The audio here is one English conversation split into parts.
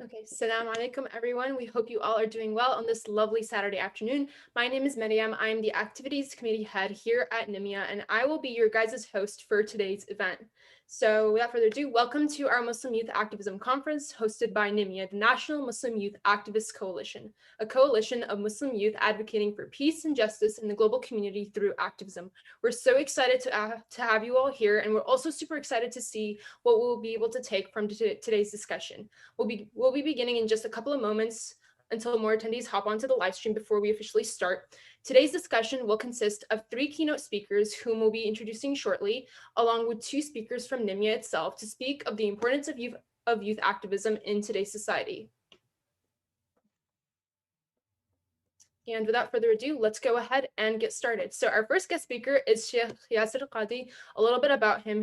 Okay, Assalamu alaikum, everyone. We hope you all are doing well on this lovely Saturday afternoon. My name is Maryam. I am the Activities Committee Head here at NMYA, and I will be your guys' host for today's event. So without further ado, welcome to our Muslim Youth Activism Conference hosted by NMYA, the National Muslim Youth Activist Coalition, a coalition of Muslim youth advocating for peace and justice in the global community through activism. We're so excited to have you all here, and we're also super excited to see what we'll be able to take from today's discussion. We'll be beginning in just a couple of moments until more attendees hop onto the live stream before we officially start. Today's discussion will consist of 3 keynote speakers whom we'll be introducing shortly, along with 2 speakers from NMYA itself to speak of the importance of youth activism in today's society. And without further ado, let's go ahead and get started. So our first guest speaker is Sheikh Yasir Qadhi. A little bit about him.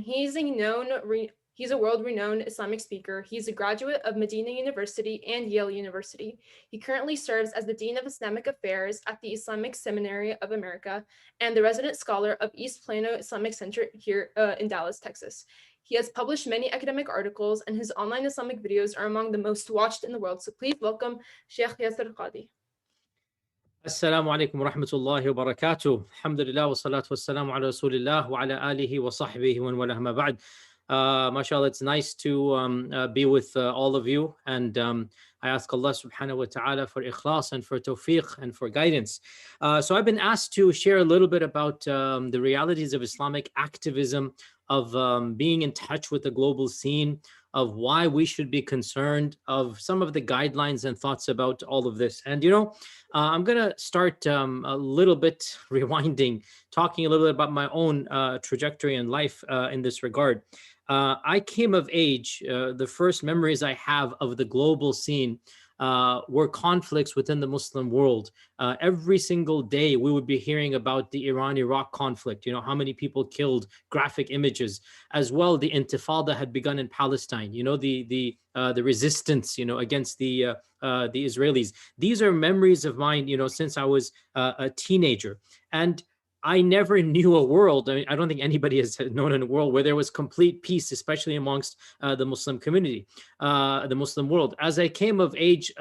He's a world-renowned Islamic speaker. He's a graduate of Medina University and Yale University. He currently serves as the Dean of Islamic Affairs at the Islamic Seminary of America and the resident scholar of East Plano Islamic Center here in Dallas, Texas. He has published many academic articles, and his online Islamic videos are among the most watched in the world. So please welcome Sheikh Yasir Qadhi. Assalamu alaikum wa rahmatullahi wa barakatuh. Alhamdulillah wa salatu wa salamu ala rasulillah wa ala alihi wa sahbihi wa wala ma ba'd. MashaAllah, it's nice to be with all of you, and I ask Allah subhanahu wa ta'ala for ikhlas and for tawfiq and for guidance. So I've been asked to share a little bit about the realities of Islamic activism, of being in touch with the global scene, of why we should be concerned, of some of the guidelines and thoughts about all of this. And I'm going to start a little bit rewinding, talking a little bit about my own trajectory in life in this regard. I came of age, the first memories I have of the global scene were conflicts within the Muslim world. Every single day we would be hearing about the Iran-Iraq conflict, how many people killed, graphic images. As well, the Intifada had begun in Palestine, the resistance, against the Israelis. These are memories of mine, since I was a teenager. And I never knew a world, I don't think anybody has known a world where there was complete peace, especially amongst the Muslim community, the Muslim world. As I came of age,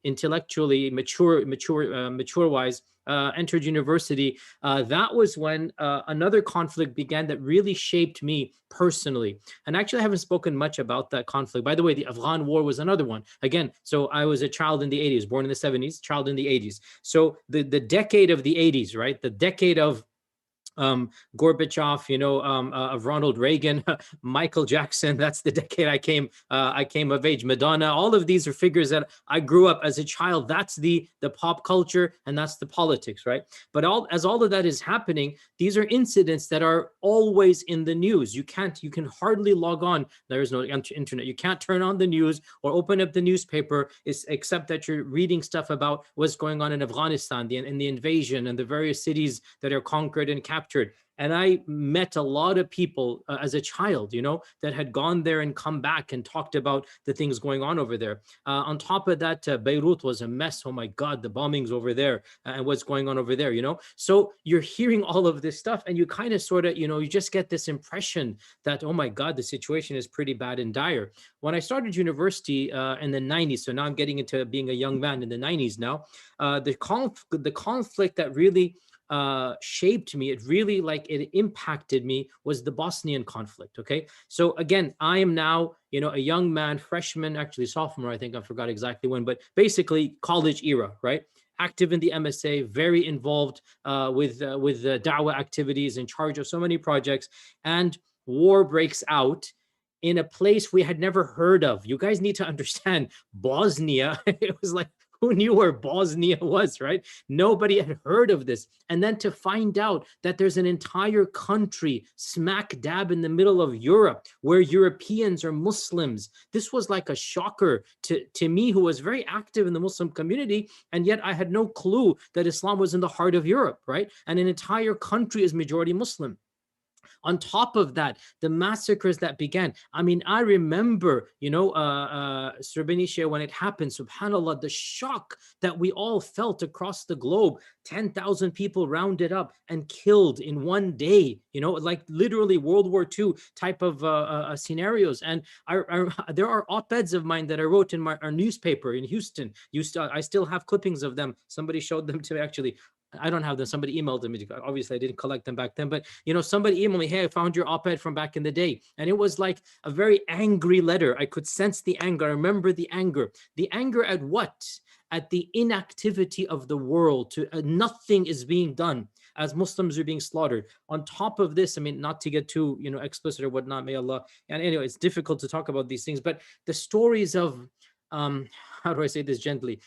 intellectually mature-wise, entered university, that was when another conflict began that really shaped me personally. And actually, I haven't spoken much about that conflict. By the way, the Afghan War was another one. Again, so I was a child in the 80s, born in the 70s, child in the 80s. So the decade of the 80s, right? The decade of Gorbachev, of Ronald Reagan, Michael Jackson. That's the decade I came of age. Madonna. All of these are figures that I grew up as a child. That's the pop culture, and that's the politics, right? But as all of that is happening, these are incidents that are always in the news. You can hardly log on. There is no internet. You can't turn on the news or open up the newspaper, except that you're reading stuff about what's going on in Afghanistan, in the invasion, and the various cities that are conquered and captured. And I met a lot of people as a child, that had gone there and come back and talked about the things going on over there. On top of that, Beirut was a mess. Oh my God, the bombings over there and what's going on over there, So you're hearing all of this stuff, and you kind of sort of, you just get this impression that, oh my God, the situation is pretty bad and dire. When I started university in the 90s, so now I'm getting into being a young man in the 90s now, the conflict that really shaped me, it impacted me, was the Bosnian conflict. Okay, so again, I am now a young man, freshman, actually sophomore, I think, I forgot exactly when, but basically college era, right? Active in the MSA, very involved with da'wah activities, in charge of so many projects, and war breaks out in a place we had never heard of. You guys need to understand, Bosnia, it was like, who knew where Bosnia was, right? Nobody had heard of this. And then to find out that there's an entire country smack dab in the middle of Europe where Europeans are Muslims, this was like a shocker to me, who was very active in the Muslim community. And yet I had no clue that Islam was in the heart of Europe, right? And an entire country is majority Muslim. On top of that, the massacres that began. I mean, I remember, Srebrenica, when it happened, subhanAllah, the shock that we all felt across the globe. 10,000 people rounded up and killed in one day, like literally World War II type of scenarios. And there are op-eds of mine that I wrote in our newspaper in Houston. I still have clippings of them. Somebody showed them to me, actually. I don't have them. Somebody emailed them. Obviously, I didn't collect them back then. But, somebody emailed me, hey, I found your op-ed from back in the day. And it was like a very angry letter. I could sense the anger. I remember the anger. The anger at what? At the inactivity of the world. Nothing is being done as Muslims are being slaughtered. On top of this, I mean, not to get too, explicit or whatnot, may Allah. And anyway, it's difficult to talk about these things. But the stories of, how do I say this gently?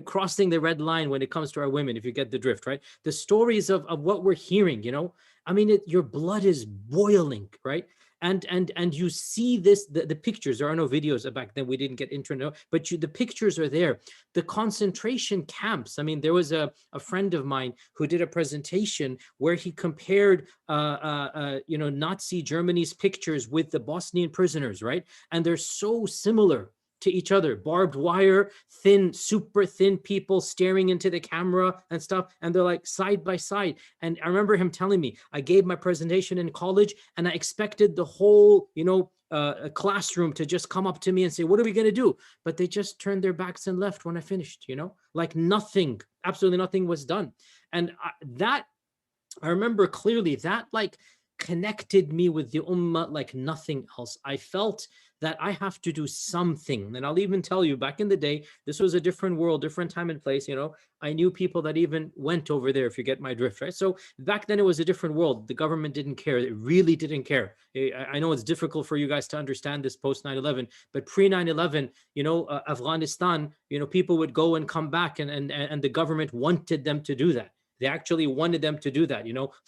Crossing the red line when it comes to our women, if you get the drift, right? The stories of what we're hearing, I mean, your blood is boiling, right? And you see this, the pictures. There are no videos back then. We didn't get internet, but the pictures are there. The concentration camps. I mean, there was a friend of mine who did a presentation where he compared, Nazi Germany's pictures with the Bosnian prisoners, right? And they're so similar to each other. Barbed wire, thin, super thin people staring into the camera and stuff. And they're like side by side. And I remember him telling me, I gave my presentation in college and I expected the whole, classroom to just come up to me and say, what are we going to do? But they just turned their backs and left when I finished, like nothing, absolutely nothing was done. And I remember clearly that like connected me with the ummah like nothing else. I felt that I have to do something. And I'll even tell you, back in the day, this was a different world, different time and place. I knew people that even went over there, if you get my drift, right? So back then it was a different world. The government didn't care. It really didn't care. I know it's difficult for you guys to understand this post 9/11, but pre 9/11, Afghanistan, people would go and come back, and the government wanted them to do that. They actually wanted them to do that.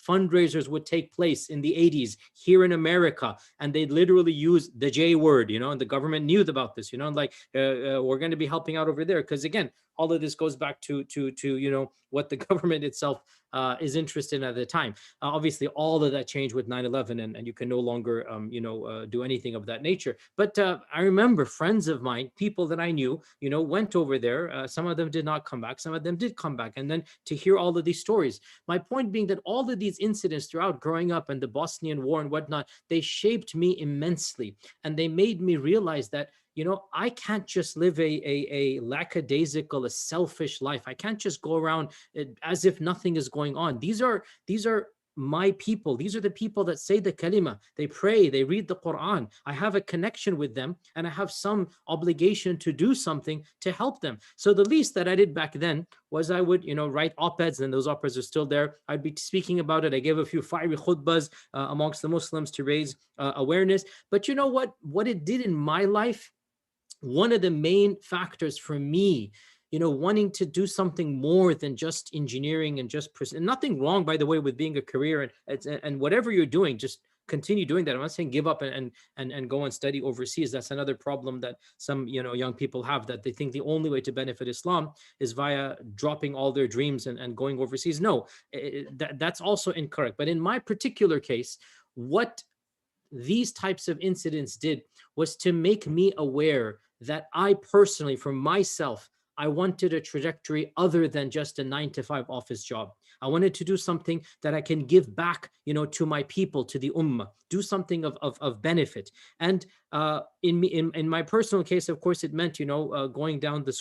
Fundraisers would take place in the 80s here in America, and they'd literally use the J word, and the government knew about this, like we're going to be helping out over there. Because again, all of this goes back to what the government itself is interested in at the time. Obviously, all of that changed with 9/11, and you can no longer, do anything of that nature. But I remember friends of mine, people that I knew, went over there. Some of them did not come back. Some of them did come back. And then to hear all of these stories, my point being that all of these incidents throughout growing up and the Bosnian War and whatnot, they shaped me immensely. And they made me realize that I can't just live a lackadaisical, a selfish life. I can't just go around as if nothing is going on. These are my people. These are the people that say the kalima. They pray, they read the Quran. I have a connection with them, and I have some obligation to do something to help them. So the least that I did back then was I would, write op-eds, and those op-eds are still there. I'd be speaking about it. I gave a few fiery khutbas amongst the Muslims to raise awareness. But you know what it did in my life? One of the main factors for me, wanting to do something more than just engineering and just nothing wrong, by the way, with being a career and whatever you're doing, just continue doing that. I'm not saying give up and go and study overseas. That's another problem that some young people have, that they think the only way to benefit Islam is via dropping all their dreams and going overseas. No, that's also incorrect. But in my particular case, what these types of incidents did was to make me aware that I personally, for myself, I wanted a trajectory other than just a 9-to-5 office job. I wanted to do something that I can give back, to my people, to the ummah, do something of benefit. And in my personal case, of course, it meant, going down the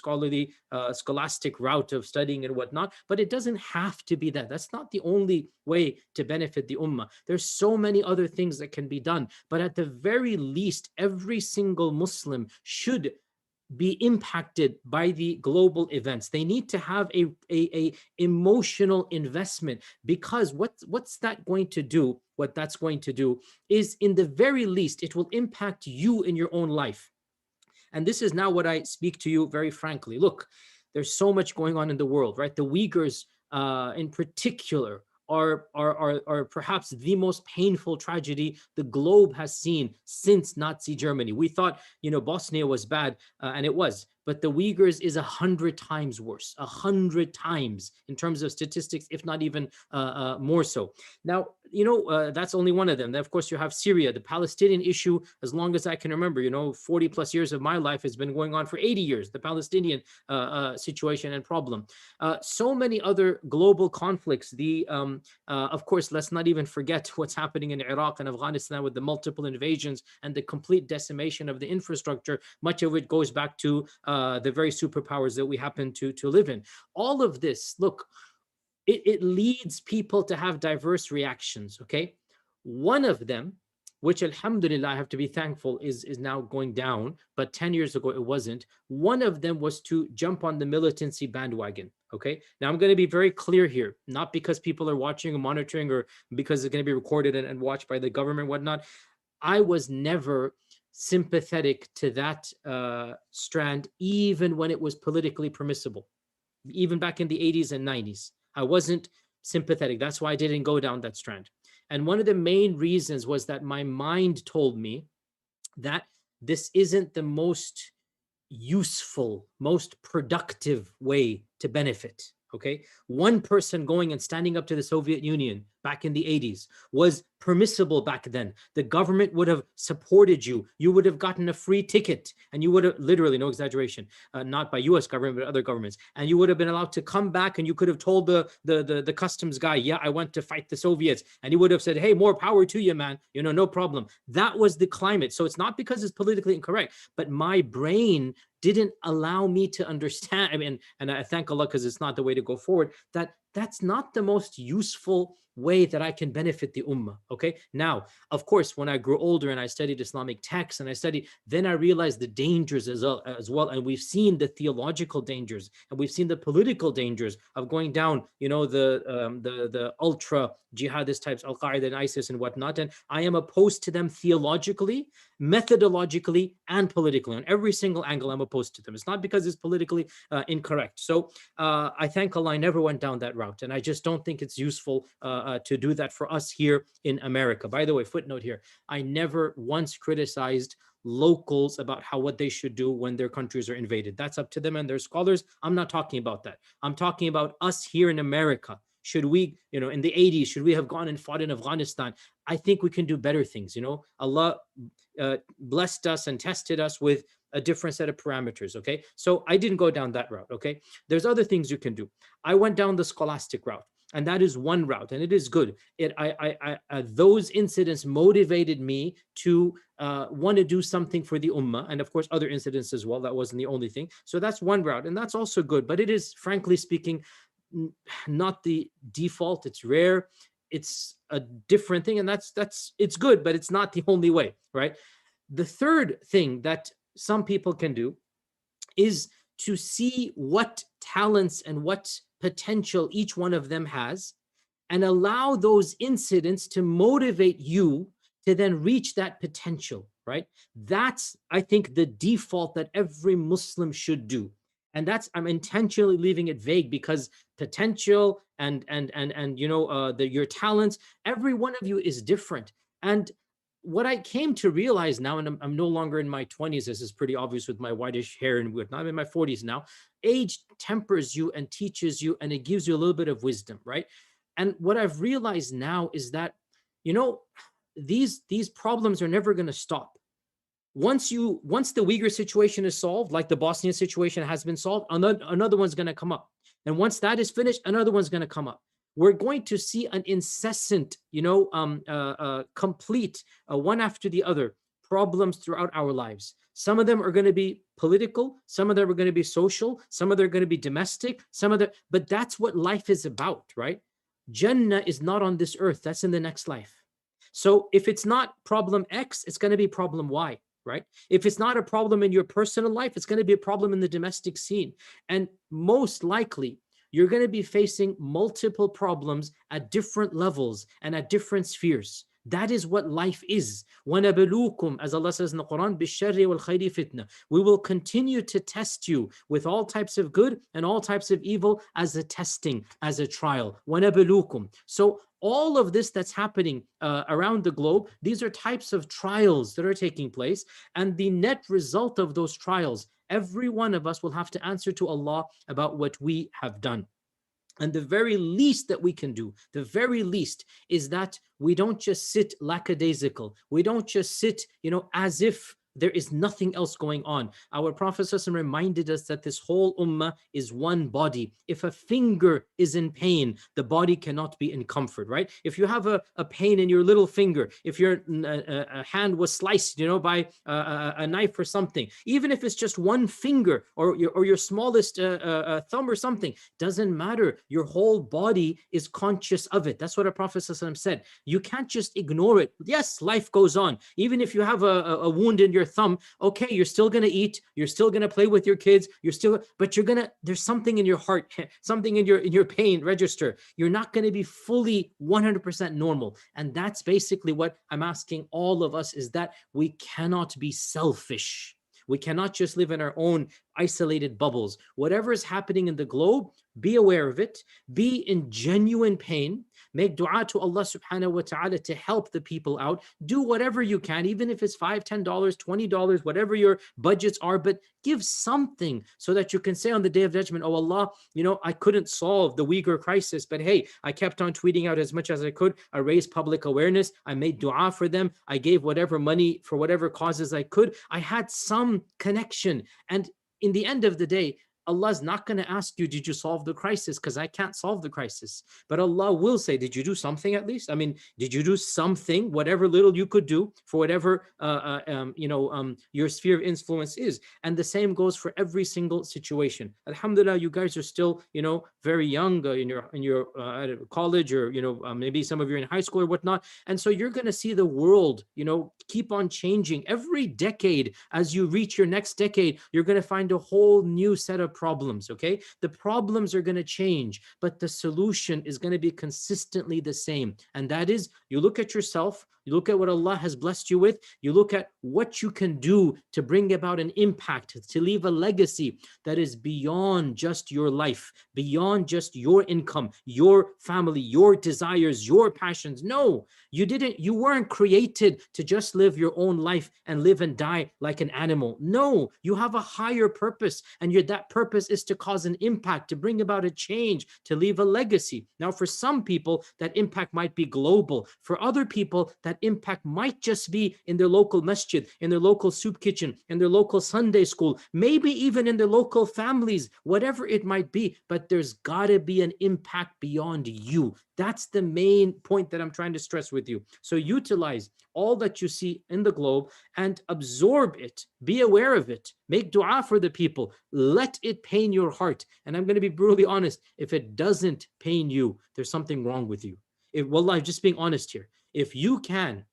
scholastic route of studying and whatnot, but it doesn't have to be that. That's not the only way to benefit the ummah. There's so many other things that can be done, but at the very least, every single Muslim should be impacted by the global events. They need to have a emotional investment, because what's that going to do? What that's going to do is, in the very least, it will impact you in your own life. And this is now what I speak to you very frankly. Look, there's so much going on in the world, right? The Uyghurs in particular are perhaps the most painful tragedy the globe has seen since Nazi Germany. We thought, Bosnia was bad, and it was. but the Uyghurs is 100 times worse, 100 times in terms of statistics, if not even more so. Now, that's only one of them. Then, of course, you have Syria, the Palestinian issue. As long as I can remember, 40 plus years of my life has been going on for 80 years, the Palestinian situation and problem. So many other global conflicts. Of course, let's not even forget what's happening in Iraq and Afghanistan with the multiple invasions and the complete decimation of the infrastructure. Much of it goes back to the very superpowers that we happen to live in. All of this, look, it leads people to have diverse reactions, okay? One of them, which alhamdulillah, I have to be thankful, is now going down, but 10 years ago it wasn't. One of them was to jump on the militancy bandwagon, okay? Now I'm going to be very clear here, not because people are watching or monitoring or because it's going to be recorded and watched by the government and whatnot. I was never sympathetic to that strand, even when it was politically permissible, even back in the 80s and 90s. I wasn't sympathetic. That's why I didn't go down that strand. And one of the main reasons was that my mind told me that this isn't the most useful, most productive way to benefit. Okay, one person going and standing up to the Soviet Union back in the 80s was permissible back then. The government would have supported you. You would have gotten a free ticket, and you would have, literally, no exaggeration, not by US government, but other governments. And you would have been allowed to come back, and you could have told the customs guy, yeah, I went to fight the Soviets. And he would have said, hey, more power to you, man. No problem. That was the climate. So it's not because it's politically incorrect, but my brain didn't allow me to understand. I mean, and I thank Allah, because it's not the way to go forward, that's not the most useful way that I can benefit the ummah. Okay. Now, of course, when I grew older and I studied Islamic texts and then I realized the dangers as well. And we've seen the theological dangers and we've seen the political dangers of going down, the ultra jihadist types, Al-Qaeda and ISIS and whatnot. And I am opposed to them theologically, methodologically, and politically. On every single angle, I'm opposed to them. It's not because it's politically incorrect. So I thank Allah I never went down that route. And I just don't think it's useful to do that for us here in America. By the way, footnote here, I never once criticized locals about what they should do when their countries are invaded. That's up to them and their scholars. I'm not talking about that. I'm talking about us here in America. Should we, in the 80s, should we have gone and fought in Afghanistan? I think we can do better things. Allah blessed us and tested us with a different set of parameters. Okay. So I didn't go down that route. Okay. There's other things you can do. I went down the scholastic route. And that is one route, and it is good. Those incidents motivated me to want to do something for the ummah, and of course other incidents as well. That wasn't the only thing. So that's one route, and that's also good. But it is, frankly speaking, not the default. It's rare. It's a different thing, and it's good, but it's not the only way, right? The third thing that some people can do is to see what talents and what potential each one of them has, and allow those incidents to motivate you to then reach that potential, right? That's, I think, the default that every Muslim should do. And I'm intentionally leaving it vague because potential and your talents, every one of you is different. And what I came to realize now, and I'm no longer in my 20s, this is pretty obvious with my whitish hair and whatnot, I'm in my 40s now. Age tempers you and teaches you, and it gives you a little bit of wisdom, right? And what I've realized now is that, these problems are never going to stop. Once the Uyghur situation is solved, like the Bosnian situation has been solved, another one's going to come up. And once that is finished, another one's going to come up. We're going to see an incessant, complete, one after the other, problems throughout our lives. Some of them are going to be political, some of them are going to be social, some of them are going to be domestic, but that's what life is about, right? Jannah is not on this earth, that's in the next life. So if it's not problem X, it's going to be problem Y, right? If it's not a problem in your personal life, it's going to be a problem in the domestic scene. And most likely, you're going to be facing multiple problems at different levels and at different spheres. That is what life is. وَنَبْلُوكُمْ, as Allah says in the Quran, بِالشَّرِّ وَالْخَيْرِ fitna. We will continue to test you with all types of good and all types of evil as a testing, as a trial. وَنَبْلُوكُمْ. So all of this that's happening around the globe, these are types of trials that are taking place. And the net result of those trials, every one of us will have to answer to Allah about what we have done. And the very least that we can do, the very least, is that we don't just sit lackadaisical. We don't just sit, as if there is nothing else going on. Our Prophet ﷺ reminded us that this whole ummah is one body. If a finger is in pain, the body cannot be in comfort, right? If you have a pain in your little finger, if your hand was sliced, by a knife or something, even if it's just one finger or your smallest thumb or something, doesn't matter. Your whole body is conscious of it. That's what our Prophet ﷺ said. You can't just ignore it. Yes, life goes on. Even if you have a wound in your thumb, okay, you're still going to eat, you're still going to play with your kids, but there's something in your heart, something in your pain register. You're not going to be fully 100% normal. And that's basically what I'm asking all of us, is that we cannot be selfish. We cannot just live in our own isolated bubbles. Whatever is happening in the globe, be aware of it, be in genuine pain, make dua to Allah subhanahu wa ta'ala to help the people out. Do whatever you can, even if it's $5, $10, $20, whatever your budgets are, but give something so that you can say on the Day of Judgment, oh Allah, I couldn't solve the Uyghur crisis, but hey, I kept on tweeting out as much as I could. I raised public awareness. I made dua for them. I gave whatever money for whatever causes I could. I had some connection. And in the end of the day, Allah's not going to ask you, did you solve the crisis? Because I can't solve the crisis. But Allah will say, did you do something at least? I mean, did you do something, whatever little you could do for whatever, your sphere of influence is? And the same goes for every single situation. Alhamdulillah, you guys are still, very young in your college, or, maybe some of you are in high school or whatnot. And so you're going to see the world, keep on changing. Every decade, as you reach your next decade, you're going to find a whole new set of problems, okay? The problems are going to change, but the solution is going to be consistently the same. And that is, you look at yourself, you look at what Allah has blessed you with, you look at what you can do to bring about an impact, to leave a legacy that is beyond just your life, beyond just your income, your family, your desires, your passions. No, you weren't created to just live your own life and live and die like an animal. No, you have a higher purpose, and that purpose is to cause an impact, to bring about a change, to leave a legacy. Now, for some people, that impact might be global. For other people, that impact might just be in their local masjid, in their local soup kitchen, in their local Sunday school, maybe even in their local families, whatever it might be. But there's got to be an impact beyond you. That's the main point that I'm trying to stress with you. So utilize all that you see in the globe and absorb it. Be aware of it. Make dua for the people. Let it pain your heart. And I'm going to be brutally honest. If it doesn't pain you, there's something wrong with you. Wallah, just being honest here. If you can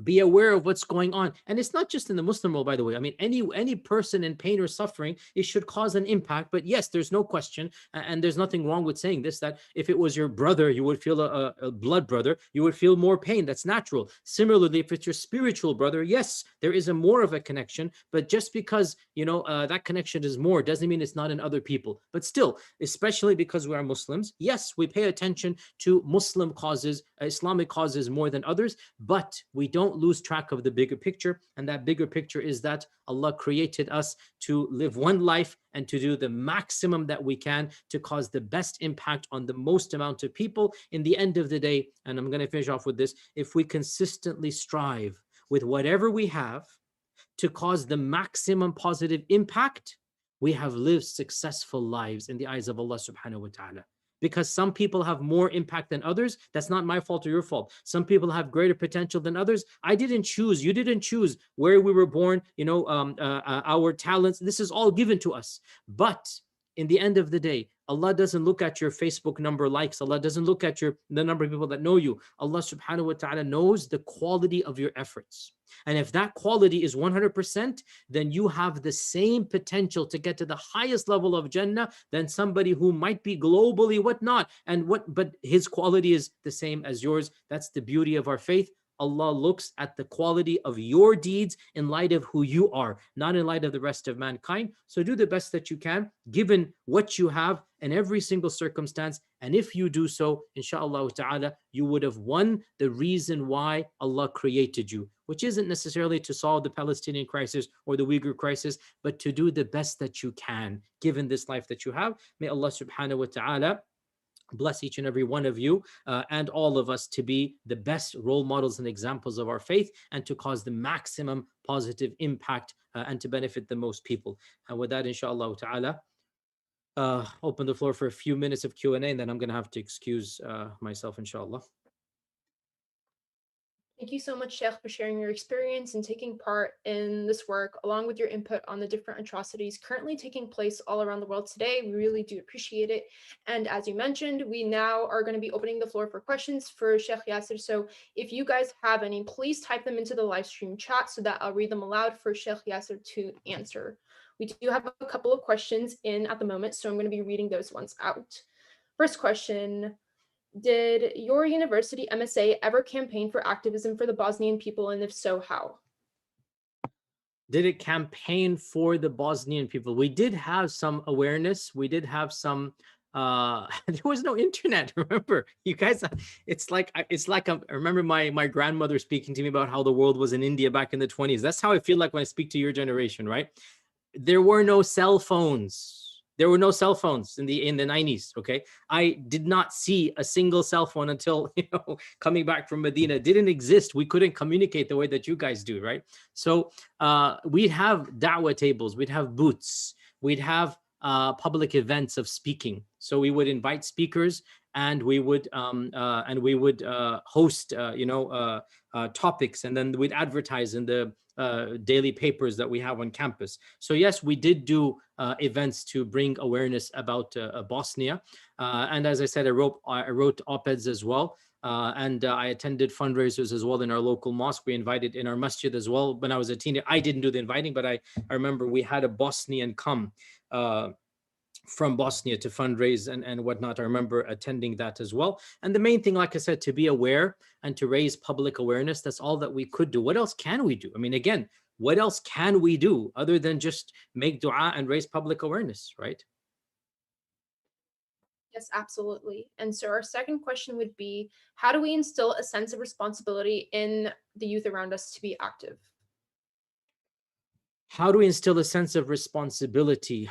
be aware of what's going on. And it's not just in the Muslim world, by the way. I mean, any person in pain or suffering, it should cause an impact. But yes, there's no question, and there's nothing wrong with saying this, that if it was your brother, you would feel a blood brother, you would feel more pain. That's natural. Similarly, if it's your spiritual brother, yes, there is a more of a connection. But just because, that connection is more doesn't mean it's not in other people. But still, especially because we are Muslims, yes, we pay attention to Muslim causes, Islamic causes more than others, but we don't lose track of the bigger picture. And that bigger picture is that Allah created us to live one life and to do the maximum that we can to cause the best impact on the most amount of people. In the end of the day, and I'm going to finish off with this, if we consistently strive with whatever we have to cause the maximum positive impact, we have lived successful lives in the eyes of Allah subhanahu wa ta'ala. Because some people have more impact than others. That's not my fault or your fault. Some people have greater potential than others. I didn't choose. You didn't choose where we were born, our talents. This is all given to us. But in the end of the day, Allah doesn't look at your Facebook number likes. Allah doesn't look at the number of people that know you. Allah subhanahu wa ta'ala knows the quality of your efforts. And if that quality is 100%, then you have the same potential to get to the highest level of Jannah than somebody who might be globally whatnot, but his quality is the same as yours. That's the beauty of our faith. Allah looks at the quality of your deeds in light of who you are, not in light of the rest of mankind. So do the best that you can, given what you have in every single circumstance. And if you do so, inshallah ta'ala, you would have won the reason why Allah created you, which isn't necessarily to solve the Palestinian crisis or the Uyghur crisis, but to do the best that you can, given this life that you have. May Allah subhanahu wa ta'ala bless each and every one of you and all of us to be the best role models and examples of our faith, and to cause the maximum positive impact and to benefit the most people. And with that, inshallah ta'ala, open the floor for a few minutes of Q&A, and then I'm going to have to excuse myself, inshallah. Thank you so much, Sheikh, for sharing your experience and taking part in this work, along with your input on the different atrocities currently taking place all around the world today. We really do appreciate it. And as you mentioned, we now are going to be opening the floor for questions for Sheikh Yasir. So if you guys have any, please type them into the live stream chat so that I'll read them aloud for Sheikh Yasir to answer. We do have a couple of questions in at the moment, so I'm going to be reading those ones out. First question. Did your university MSA ever campaign for activism for the Bosnian people, and if so, how? Did it campaign for the Bosnian people? We did have some awareness. We did have some, there was no internet, remember? You guys, it's like I remember my grandmother speaking to me about how the world was in India back in the 20s. That's how I feel like when I speak to your generation, right? There were no cell phones. There were no cell phones in the 90s. Okay, I did not see a single cell phone until coming back from Medina. It didn't exist. We couldn't communicate the way that you guys do, right? So we'd have da'wah tables, we'd have booths, we'd have public events of speaking. So we would invite speakers, and we would host topics, and then we'd advertise in the daily papers that we have on campus. So yes, we did do events to bring awareness about Bosnia, and as I said, I wrote op-eds as well, and I attended fundraisers as well in our local mosque. We invited in our masjid as well. When I was a teenager, I didn't do the inviting, but I remember we had a Bosnian come from Bosnia to fundraise and whatnot. I remember attending that as well. And the main thing, like I said, to be aware and to raise public awareness. That's all that we could do. What else can we do? I mean, again, what else can we do other than just make dua and raise public awareness, right? Yes, absolutely. And so our second question would be, how do we instill a sense of responsibility in the youth around us to be active? How do we instill a sense of responsibility?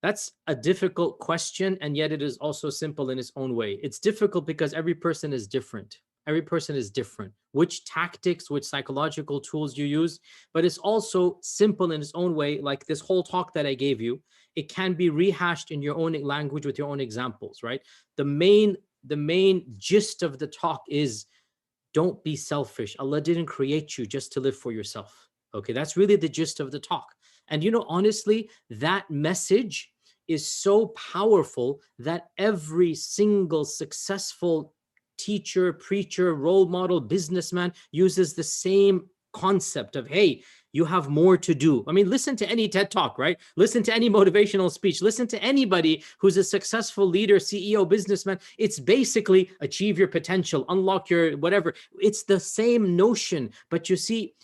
That's a difficult question, and yet it is also simple in its own way. It's difficult because every person is different. Every person is different. Which tactics, which psychological tools you use, but it's also simple in its own way. Like this whole talk that I gave you, it can be rehashed in your own language with your own examples, right? The main gist of the talk is, don't be selfish. Allah didn't create you just to live for yourself. Okay, that's really the gist of the talk. And honestly, that message is so powerful that every single successful teacher, preacher, role model, businessman uses the same concept of, hey, you have more to do. I mean, listen to any TED Talk, right? Listen to any motivational speech. Listen to anybody who's a successful leader, CEO, businessman. It's basically achieve your potential, unlock your whatever. It's the same notion. But you see,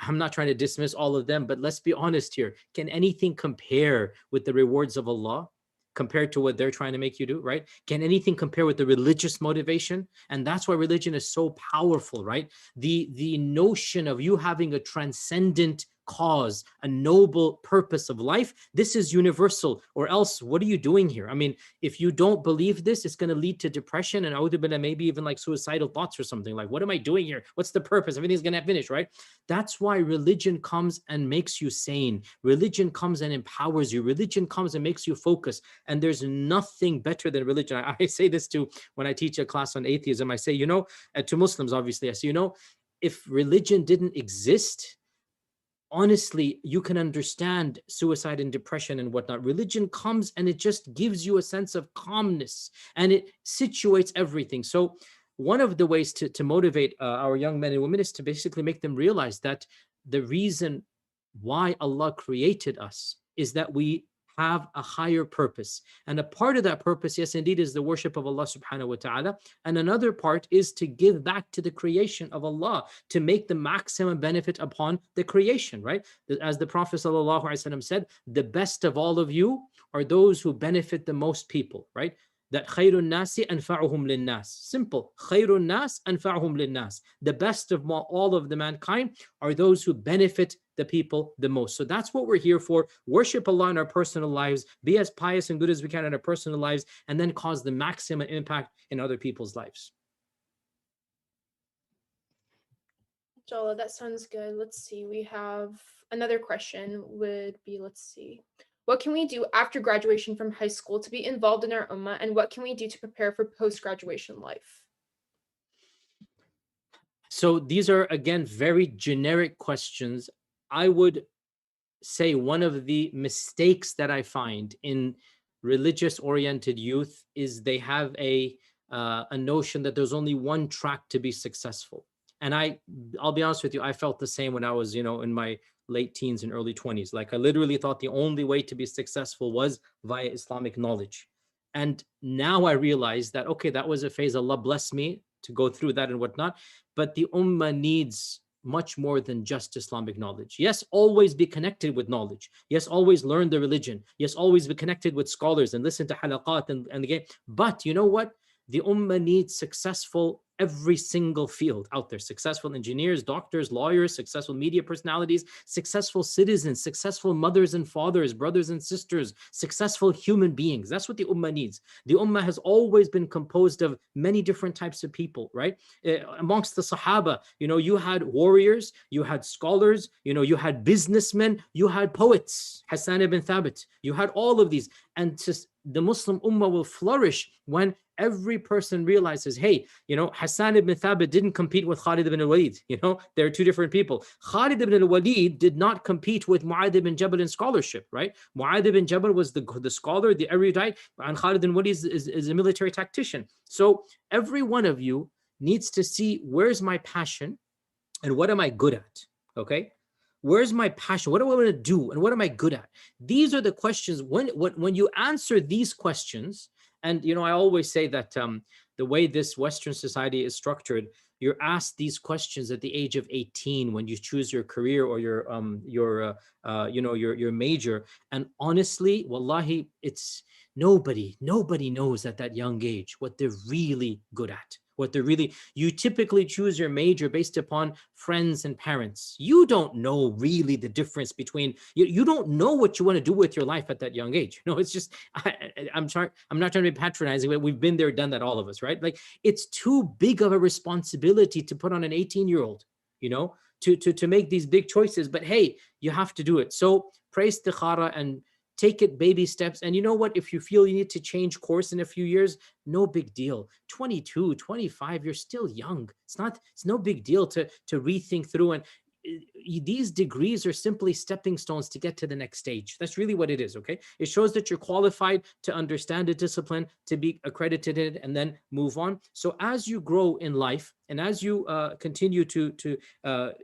I'm not trying to dismiss all of them, but let's be honest here. Can anything compare with the rewards of Allah compared to what they're trying to make you do, right? Can anything compare with the religious motivation? And that's why religion is so powerful, right? The notion of you having a transcendent cause, a noble purpose of life, this is universal, or else what are you doing here? I mean, if you don't believe this, it's going to lead to depression and maybe even like suicidal thoughts or something. Like, what am I doing here? What's the purpose? Everything's going to finish, right? That's why religion comes and makes you sane. Religion comes and empowers you. Religion comes and makes you focus. And there's nothing better than religion. I say this too when I teach a class on atheism. I say, to Muslims, obviously, I say, if religion didn't exist, honestly, you can understand suicide and depression and whatnot. Religion comes and it just gives you a sense of calmness, and it situates everything. So one of the ways to motivate our young men and women is to basically make them realize that the reason why Allah created us is that we have a higher purpose. And a part of that purpose, yes, indeed, is the worship of Allah subhanahu wa ta'ala. And another part is to give back to the creation of Allah, to make the maximum benefit upon the creation, right? As the Prophet sallallahu alaihi wasallam said, the best of all of you are those who benefit the most people, right? That khairun nasi anfa'uhum linnas. Simple. Khairun nas anfa'uhum linnas. The best of all of the mankind are those who benefit the people the most. So that's what we're here for. Worship Allah in our personal lives, be as pious and good as we can in our personal lives, and then cause the maximum impact in other people's lives. Jala, that sounds good. Let's see. We have another question would be, let's see. What can we do after graduation from high school to be involved in our ummah, and what can we do to prepare for post-graduation life? So these are, again, very generic questions. I would say one of the mistakes that I find in religious-oriented youth is they have a notion that there's only one track to be successful. And I'll be honest with you, I felt the same when I was, in my late teens and early 20s. Like, I literally thought the only way to be successful was via Islamic knowledge. And now I realize that, okay, that was a phase. Allah bless me to go through that and whatnot. But the ummah needs much more than just Islamic knowledge. Yes, always be connected with knowledge. Yes, always learn the religion. Yes, always be connected with scholars and listen to halaqat and the game. But you know what? The ummah needs successful every single field out there. Successful engineers, doctors, lawyers, successful media personalities, successful citizens, successful mothers and fathers, brothers and sisters, successful human beings. That's what the ummah needs. The ummah has always been composed of many different types of people, right? Amongst the Sahaba, you had warriors, you had scholars, you had businessmen, you had poets, Hassan ibn Thabit, you had all of these. And the Muslim ummah will flourish when every person realizes, hey, Hassan ibn Thabit didn't compete with Khalid ibn al-Walid. They're two different people. Khalid ibn al-Walid did not compete with Mu'adh ibn Jabal in scholarship, right? Mu'adh ibn Jabal was the scholar, the erudite, and Khalid ibn Walid is a military tactician. So every one of you needs to see, where's my passion and what am I good at, okay? Where's my passion? What do I want to do? And what am I good at? These are the questions. When you answer these questions, and I always say that the way this Western society is structured, you're asked these questions at the age of 18 when you choose your career or your major. And honestly, wallahi, it's nobody knows at that young age what they're really good at. You typically choose your major based upon friends and parents. You don't know really the difference between, you don't know what you want to do with your life at that young age. It's just, I'm not trying to be patronizing, but we've been there, done that, all of us, right? Like, it's too big of a responsibility to put on an 18-year-old, to make these big choices. But hey, you have to do it. So pray istikhara and take it baby steps. And you know what? If you feel you need to change course in a few years, no big deal. 22, 25, you're still young. It's no big deal to rethink through. And these degrees are simply stepping stones to get to the next stage. That's really what it is, okay? It shows that you're qualified to understand a discipline, to be accredited in it, and then move on. So as you grow in life, and as you continue to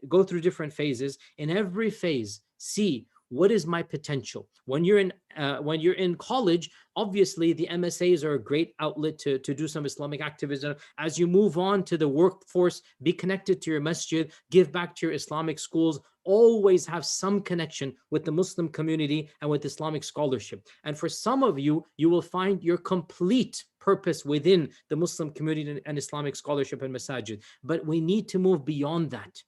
go through different phases, in every phase, see, what is my potential? When you're in college, obviously the MSAs are a great outlet to do some Islamic activism. As you move on to the workforce, be connected to your masjid, give back to your Islamic schools, always have some connection with the Muslim community and with Islamic scholarship. And for some of you, you will find your complete purpose within the Muslim community and Islamic scholarship and masajid. But we need to move beyond that.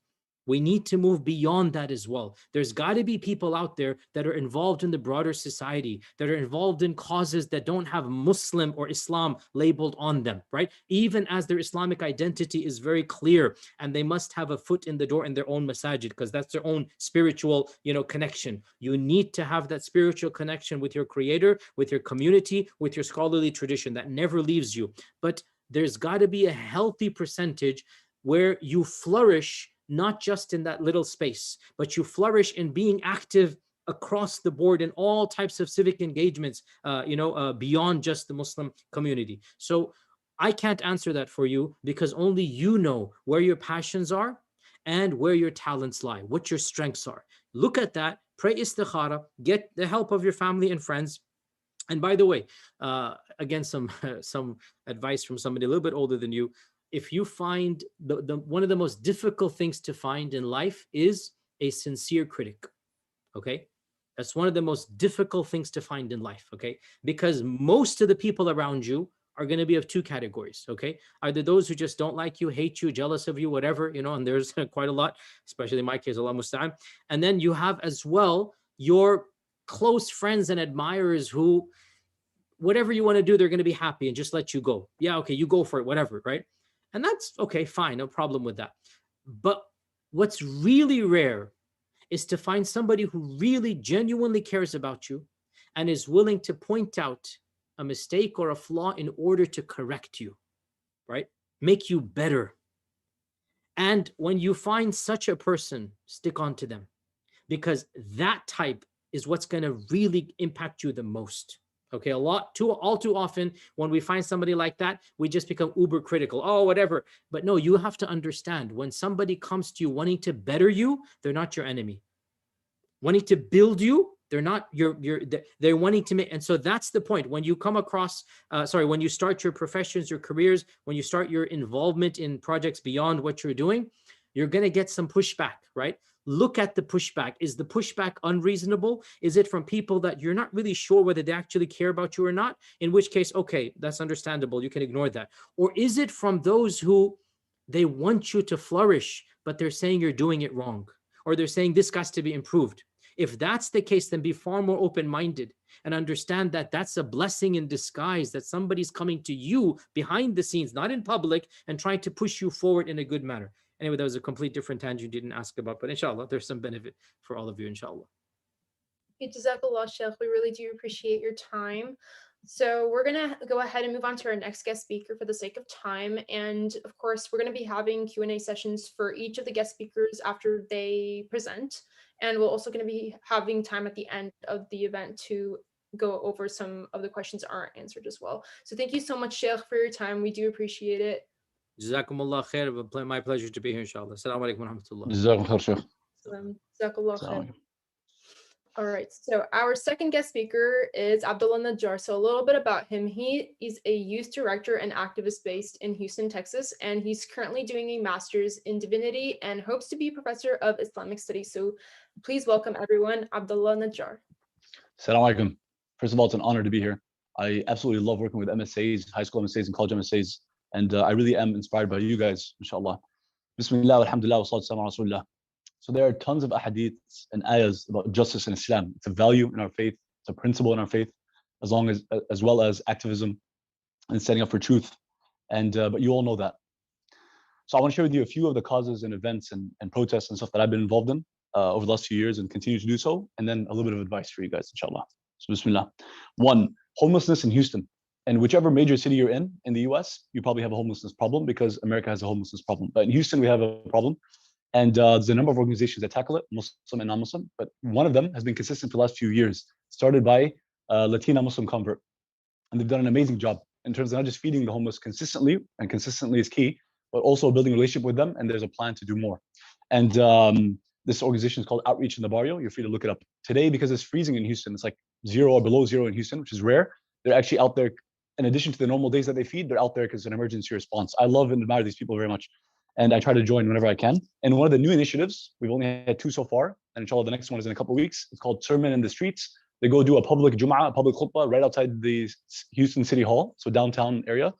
We need to move beyond that as well. There's got to be people out there that are involved in the broader society, that are involved in causes that don't have Muslim or Islam labeled on them, right? Even as their Islamic identity is very clear, and they must have a foot in the door in their own masajid, because that's their own spiritual, connection. You need to have that spiritual connection with your creator, with your community, with your scholarly tradition that never leaves you. But there's got to be a healthy percentage where you flourish not just in that little space, but you flourish in being active across the board in all types of civic engagements, beyond just the Muslim community. So I can't answer that for you, because only you know where your passions are and where your talents lie, what your strengths are. Look at that, pray istikhara, get the help of your family and friends. And by the way, again, some some advice from somebody a little bit older than you. If you find the one of the most difficult things to find in life is a sincere critic. Okay, that's one of the most difficult things to find in life. Okay, because most of the people around you are going to be of two categories. Okay, either those who just don't like you, hate you, jealous of you, whatever, you know, and there's quite a lot, especially in my case, Allah musta'an. And then you have as well your close friends and admirers who, whatever you want to do, they're going to be happy and just let you go. Yeah, okay, you go for it, whatever, right? And that's okay, fine, no problem with that. But what's really rare is to find somebody who really genuinely cares about you and is willing to point out a mistake or a flaw in order to correct you, right? Make you better. And when you find such a person, stick on to them, because that type is what's going to really impact you the most. Okay, all too often, when we find somebody like that, we just become uber critical. Oh, whatever. But no, you have to understand, when somebody comes to you wanting to better you, they're not your enemy. Wanting to build you, they're not they're wanting to make. And so that's the point. When you come across, when you start your professions, your careers, when you start your involvement in projects beyond what you're doing, you're going to get some pushback, right? Look at the pushback. Is the pushback unreasonable? Is it from people that you're not really sure whether they actually care about you or not? In which case, okay, that's understandable. You can ignore that. Or is it from those who they want you to flourish, but they're saying you're doing it wrong, or they're saying this has to be improved? If that's the case, then be far more open-minded and understand that that's a blessing in disguise, that somebody's coming to you behind the scenes, not in public, and trying to push you forward in a good manner. Anyway, that was a complete different tangent you didn't ask about, but inshallah, there's some benefit for all of you, inshallah. Jazakallah, Sheikh. We really do appreciate your time. So we're going to go ahead and move on to our next guest speaker for the sake of time. And of course, we're going to be having Q&A sessions for each of the guest speakers after they present. And we're also going to be having time at the end of the event to go over some of the questions that aren't answered as well. So thank you so much, Sheikh, for your time. We do appreciate it. Jazakumullah khair. My pleasure to be here, inshallah. Assalamu alaikum wa rahmatullah. Jazakum khair, Sheikh. Jazakallah khair. All right, so our second guest speaker is Abdullah Najjar. So a little bit about him. He is a youth director and activist based in Houston, Texas, and he's currently doing a master's in divinity and hopes to be a professor of Islamic studies. So please welcome everyone, Abdullah Najjar. Assalamu alaikum. First of all, it's an honor to be here. I absolutely love working with MSAs, high school MSAs and college MSAs, and I really am inspired by you guys, inshallah. Bismillah, alhamdulillah, wa salatu ala rasulullah. So there are tons of ahadiths and ayahs about justice in Islam. It's a value in our faith, it's a principle in our faith, as well as activism and standing up for truth. And but you all know that. So I want to share with you a few of the causes and events and protests and stuff that I've been involved in over the last few years and continue to do so, and then a little bit of advice for you guys, inshallah. So bismillah. One, homelessness in Houston. And whichever major city you're in the US, you probably have a homelessness problem because America has a homelessness problem. But in Houston, we have a problem. And there's a number of organizations that tackle it, Muslim and non-Muslim. But one of them has been consistent for the last few years, started by a Latina Muslim convert. And they've done an amazing job in terms of not just feeding the homeless consistently, and consistently is key, but also building a relationship with them. And there's a plan to do more. And this organization is called Outreach in the Barrio. You're free to look it up. Today, because it's freezing in Houston, it's like 0 or below 0 in Houston, which is rare. They're actually out there, in addition to the normal days that they feed, they're out there because it's an emergency response. I love and admire these people very much. And I try to join whenever I can. And one of the new initiatives, we've only had 2 so far, and inshallah the next one is in a couple of weeks. It's called Sermon in the Streets. They go do a public Jum'ah, a public khutbah right outside the Houston City Hall, so downtown area.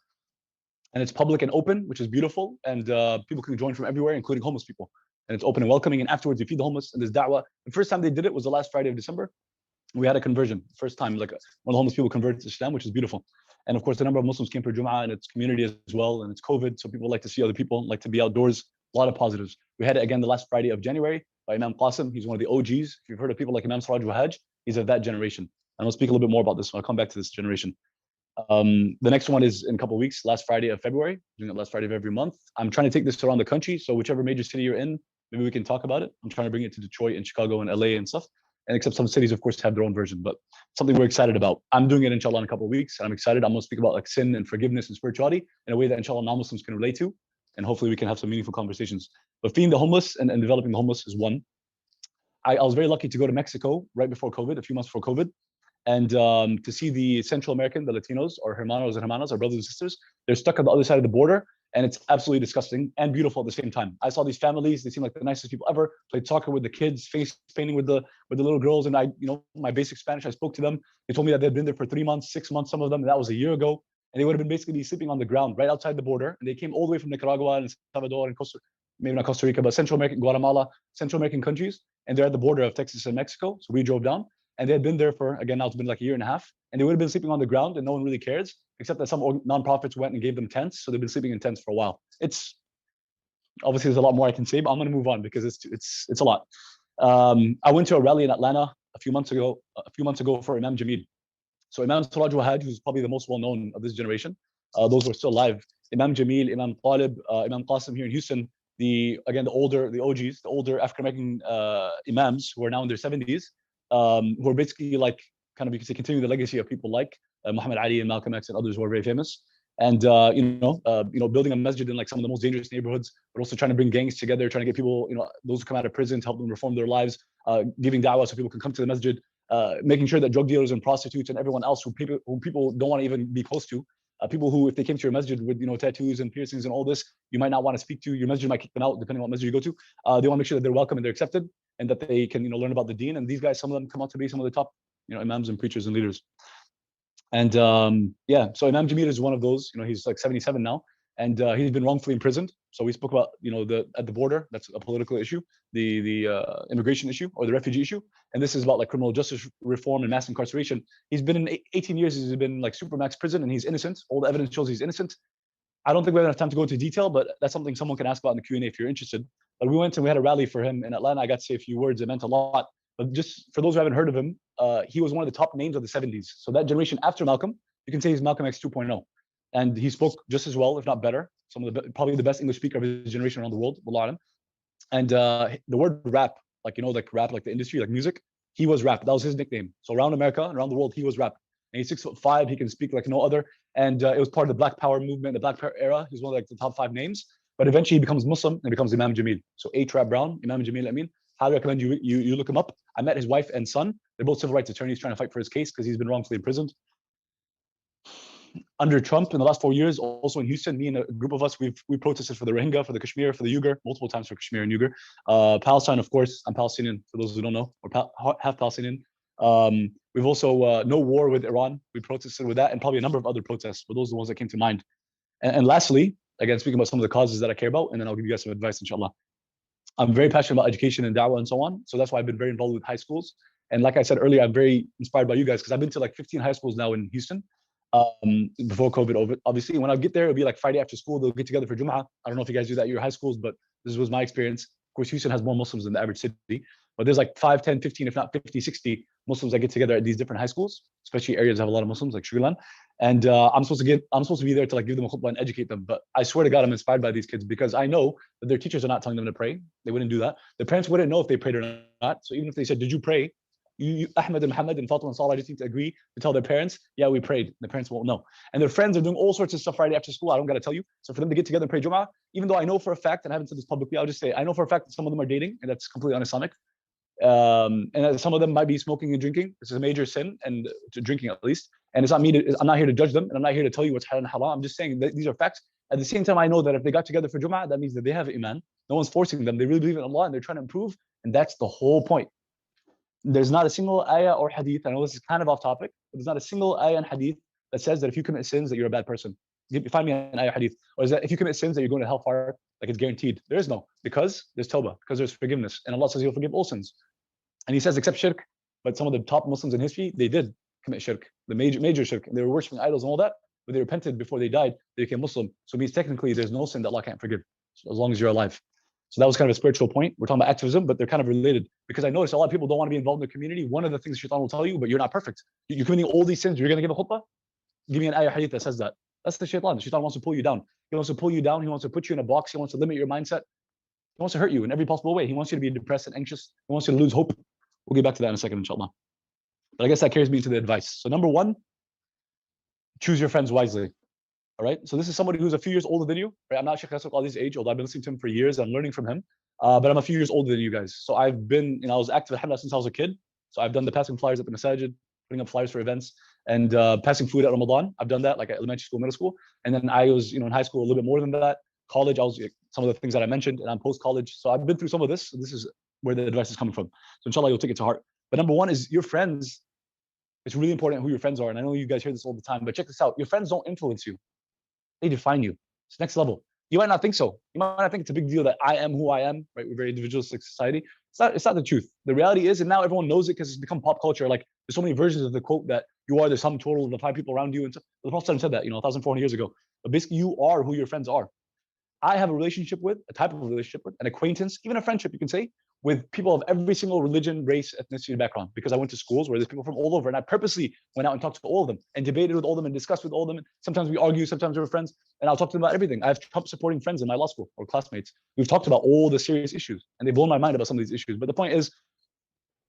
And it's public and open, which is beautiful. And people can join from everywhere, including homeless people. And it's open and welcoming. And afterwards, you feed the homeless. And there's da'wah. The first time they did it was the last Friday of December. We had a conversion. First time, like one of the homeless people converted to Islam, which is beautiful. And of course, the number of Muslims came for Jum'ah in its community as well. And it's COVID, so people like to see other people, like to be outdoors. A lot of positives. We had it again the last Friday of January by Imam Qasim. He's one of the OGs. If you've heard of people like Imam Siraj Wahaj, he's of that generation. And I'll speak a little bit more about this when I come back to this generation. The next one is in a couple of weeks, last Friday of February, doing it last Friday of every month. I'm trying to take this around the country. So whichever major city you're in, maybe we can talk about it. I'm trying to bring it to Detroit and Chicago and LA and stuff. And except some cities, of course, have their own version, but something we're excited about. I'm doing it, inshallah, in a couple of weeks. And I'm excited. I'm going to speak about like sin and forgiveness and spirituality in a way that, inshallah, non-Muslims can relate to. And hopefully we can have some meaningful conversations. But feeding the homeless and developing the homeless is one. I was very lucky to go to Mexico right before COVID, a few months before COVID, and to see the Central American, the Latinos, or hermanos and hermanas, our brothers and sisters. They're stuck on the other side of the border, and it's absolutely disgusting and beautiful at the same time. I saw these families; they seem like the nicest people ever. Played soccer with the kids, face painting with the little girls, and I, my basic Spanish. I spoke to them. They told me that they'd been there for 3 months, 6 months, some of them, and that was a year ago. And they would have been basically sleeping on the ground right outside the border. And they came all the way from Nicaragua and Salvador and maybe not Costa Rica, but Central American, Guatemala, Central American countries, and they're at the border of Texas and Mexico. So we drove down, and they had been there for, again, now it's been like a year and a half, and they would have been sleeping on the ground, and no one really cares, except that some nonprofits went and gave them tents, so they've been sleeping in tents for a while. It's obviously there's a lot more I can say, but I'm going to move on because it's a lot. I went to a rally in Atlanta a few months ago for Imam Jamil. So Imam Suraj Wahad, who's probably the most well-known of this generation, those who are still alive, Imam Jamil, Imam Talib, Imam Qasim here in Houston, the older African-American imams who are now in their 70s, who are basically like, kind of, you could say, continuing the legacy of people like Muhammad Ali and Malcolm X and others who are very famous. And building a masjid in like some of the most dangerous neighborhoods, but also trying to bring gangs together, trying to get people, those who come out of prison, to help them reform their lives, giving da'wah so people can come to the masjid, making sure that drug dealers and prostitutes and everyone else who people don't want to even be close to, people who, if they came to your masjid with tattoos and piercings and all this, you might not want to speak to. Your masjid might kick them out depending on what masjid you go to. They want to make sure that they're welcome and they're accepted, and that they can learn about the deen. And these guys, some of them come out to be some of the top imams and preachers and leaders. And so Imam Jamil is one of those. He's like 77 now, and he's been wrongfully imprisoned. So we spoke about at the border, that's a political issue, the immigration issue or the refugee issue, and this is about like criminal justice reform and mass incarceration. He's been in 18 years. He's been like supermax prison, and he's innocent. All the evidence shows he's innocent. I don't think we have enough time to go into detail, but that's something someone can ask about in the Q&A if you're interested. But we went and we had a rally for him in Atlanta. I got to say a few words. It meant a lot. But just for those who haven't heard of him, he was one of the top names of the 70s. So that generation after Malcolm, you can say he's Malcolm X 2.0. And he spoke just as well, if not better. Probably the best English speaker of his generation around the world, Wallah. And the word rap, like rap, like the industry, like music, he was rap. That was his nickname. So around America and around the world, he was rap. And he's 6'5". He can speak like no other. And it was part of the Black Power movement, the Black Power era. He's one of like the top 5 names. But eventually he becomes Muslim and becomes Imam Jamil. So A-Trap Brown, Imam Jamil Amin. Highly recommend you look him up. I met his wife and son. They're both civil rights attorneys trying to fight for his case because he's been wrongfully imprisoned. Under Trump in the last 4 years, also in Houston, me and a group of us, we protested for the Rohingya, for the Kashmir, for the Uyghur, multiple times for Kashmir and Uyghur. Palestine, of course, I'm Palestinian, for those who don't know, or half Palestinian. We've also, no war with Iran. We protested with that, and probably a number of other protests, but those are the ones that came to mind. And lastly, again, speaking about some of the causes that I care about, and then I'll give you guys some advice, inshallah. I'm very passionate about education and da'wah and so on. So that's why I've been very involved with high schools. And like I said earlier, I'm very inspired by you guys because I've been to like 15 high schools now in Houston. Before COVID, obviously. When I get there, it'll be like Friday after school. They'll get together for Jum'ah. I don't know if you guys do that at your high schools, but this was my experience. Of course, Houston has more Muslims than the average city, but there's like 5, 10, 15, if not 50, 60 Muslims that get together at these different high schools, especially areas that have a lot of Muslims like Sugarland. And I'm supposed to be there to like give them a khutbah and educate them. But I swear to God, I'm inspired by these kids because I know that their teachers are not telling them to pray. They wouldn't do that. Their parents wouldn't know if they prayed or not. So even if they said, "Did you pray?" Ahmed and Muhammad and Fatima and Salah just need to agree to tell their parents, "Yeah, we prayed." The parents won't know. And their friends are doing all sorts of stuff Friday after school. I don't got to tell you. So for them to get together and pray Jum'ah, even though I know for a fact, and I haven't said this publicly, I'll just say I know for a fact that some of them are dating, and that's completely un-Islamic. And that some of them might be smoking and drinking. This is a major sin, and to drinking at least. And it's not me. I'm not here to judge them, and I'm not here to tell you what's halal and haram. I'm just saying that these are facts. At the same time, I know that if they got together for Jum'ah, that means that they have iman. No one's forcing them. They really believe in Allah, and they're trying to improve. And that's the whole point. There's not a single ayah or hadith. I know this is kind of off topic, but there's not a single ayah and hadith that says that if you commit sins that you're a bad person. You find me an ayah hadith, or is that if you commit sins that you're going to hellfire, like it's guaranteed? There is no, because there's tawbah, because there's forgiveness, and Allah says He'll forgive all sins. And He says except shirk. But some of the top Muslims in history, they did commit shirk, the major shirk, and they were worshiping idols and all that. But they repented before they died. They became Muslim. So it means technically there's no sin that Allah can't forgive, so as long as you're alive. So that was kind of a spiritual point. We're talking about activism, but they're kind of related because I noticed a lot of people don't want to be involved in the community. One of the things Shaitan will tell you, but you're not perfect. You're committing all these sins. You're going to give a khutbah? Give me an ayah hadith that says that. That's the Shaitan. The Shaitan wants to pull you down. He wants to pull you down. He wants to put you in a box. He wants to limit your mindset. He wants to hurt you in every possible way. He wants you to be depressed and anxious. He wants you to lose hope. We'll get back to that in a second, inshallah. But I guess that carries me to the advice. So number one, choose your friends wisely. All right. So this is somebody who's a few years older than you. Right? I'm not Sheikh Yasir Qadhi's age, although I've been listening to him for years. I'm learning from him. but I'm a few years older than you guys. So I've been, I was active alhamdulillah since I was a kid. So I've done the passing flyers at the masajid, putting up flyers for events, and passing food at Ramadan. I've done that like at elementary school, middle school, and then I was, in high school a little bit more than that. College, I was some of the things that I mentioned, and I'm post college. So I've been through some of this. So this is where the advice is coming from. So inshallah, you'll take it to heart. But number one is your friends. It's really important who your friends are, and I know you guys hear this all the time. But check this out: your friends don't influence you; they define you. It's next level. You might not think so. You might not think it's a big deal that I am who I am, right? We're a very individualistic society. It's not the truth. The reality is, and now everyone knows it because it's become pop culture. Like there's so many versions of the quote that you are the sum total of the 5 people around you. And so, the Prophet said that, 1,400 years ago. But basically, you are who your friends are. I have a relationship with, a type of relationship with, an acquaintance, even a friendship, you can say, with people of every single religion, race, ethnicity, background, because I went to schools where there's people from all over, and I purposely went out and talked to all of them and debated with all of them and discussed with all of them. And sometimes we argue, sometimes we're friends, and I'll talk to them about everything. I have Trump supporting friends in my law school or classmates. We've talked about all the serious issues, and they've blown my mind about some of these issues. But the point is,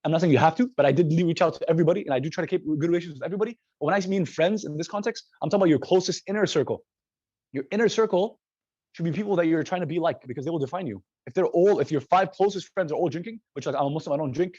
I'm not saying you have to, but I did reach out to everybody, and I do try to keep good relations with everybody. But when I mean friends in this context, I'm talking about your closest inner circle. Your inner circle should be people that you're trying to be like, because they will define you. If your 5 closest friends are all drinking, which, like, I'm a Muslim, I don't drink,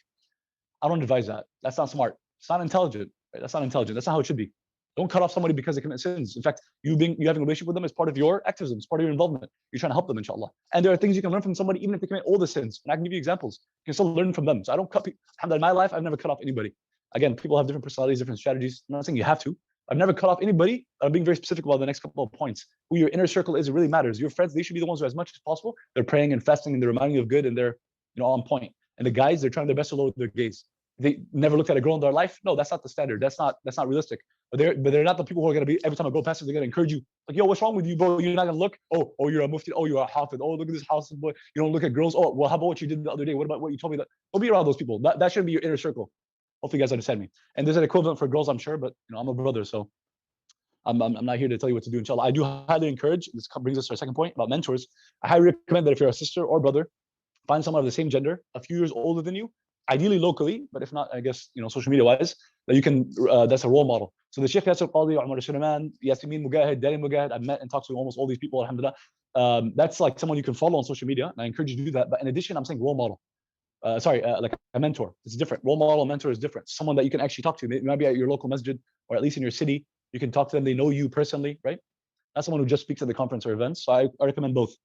I don't advise that. That's not smart. It's not intelligent. Right? That's not intelligent. That's not how it should be. Don't cut off somebody because they commit sins. In fact, you having a relationship with them is part of your activism. It's part of your involvement. You're trying to help them, inshallah. And there are things you can learn from somebody, even if they commit all the sins. And I can give you examples. You can still learn from them. So I don't cut people. In my life, I've never cut off anybody. Again, people have different personalities, different strategies. I'm not saying you have to. I've never cut off anybody. I'm being very specific about the next couple of points. Who your inner circle is, it really matters. Your friends, they should be the ones who, as much as possible, they're praying and fasting and they're reminding you of good and they're, on point. And the guys, they're trying their best to lower their gaze. They never looked at a girl in their life. No, that's not the standard. That's not realistic. But they're not the people who are going to be, every time I go past them, they're going to encourage you. Like, yo, what's wrong with you, bro? You're not going to look. Oh, you're a mufti. Oh, you're a hafid. Oh, look at this house, boy. You don't look at girls. Oh, well, how about what you did the other day? What about what you told me? Don't be around those people. That shouldn't be your inner circle. Hopefully you guys understand me. And there's an equivalent for girls, I'm sure, but I'm a brother, so I'm not here to tell you what to do, inshallah. I do highly encourage, this brings us to our second point about mentors. I highly recommend that if you're a sister or brother, find someone of the same gender, a few years older than you, ideally locally, but if not, I guess, social media wise, that you can, that's a role model. So the Sheikh Yasir Qadhi, Umar Shiraman, Yasemin Mujahid, Dali Mujahid, I've met and talked to almost all these people, alhamdulillah. That's like someone you can follow on social media, and I encourage you to do that. But in addition, I'm saying role model. Like a mentor. It's different. Role model, mentor is different. Someone that you can actually talk to. Maybe at your local masjid, or at least in your city. You can talk to them. They know you personally, right? Not someone who just speaks at the conference or events. So I recommend both.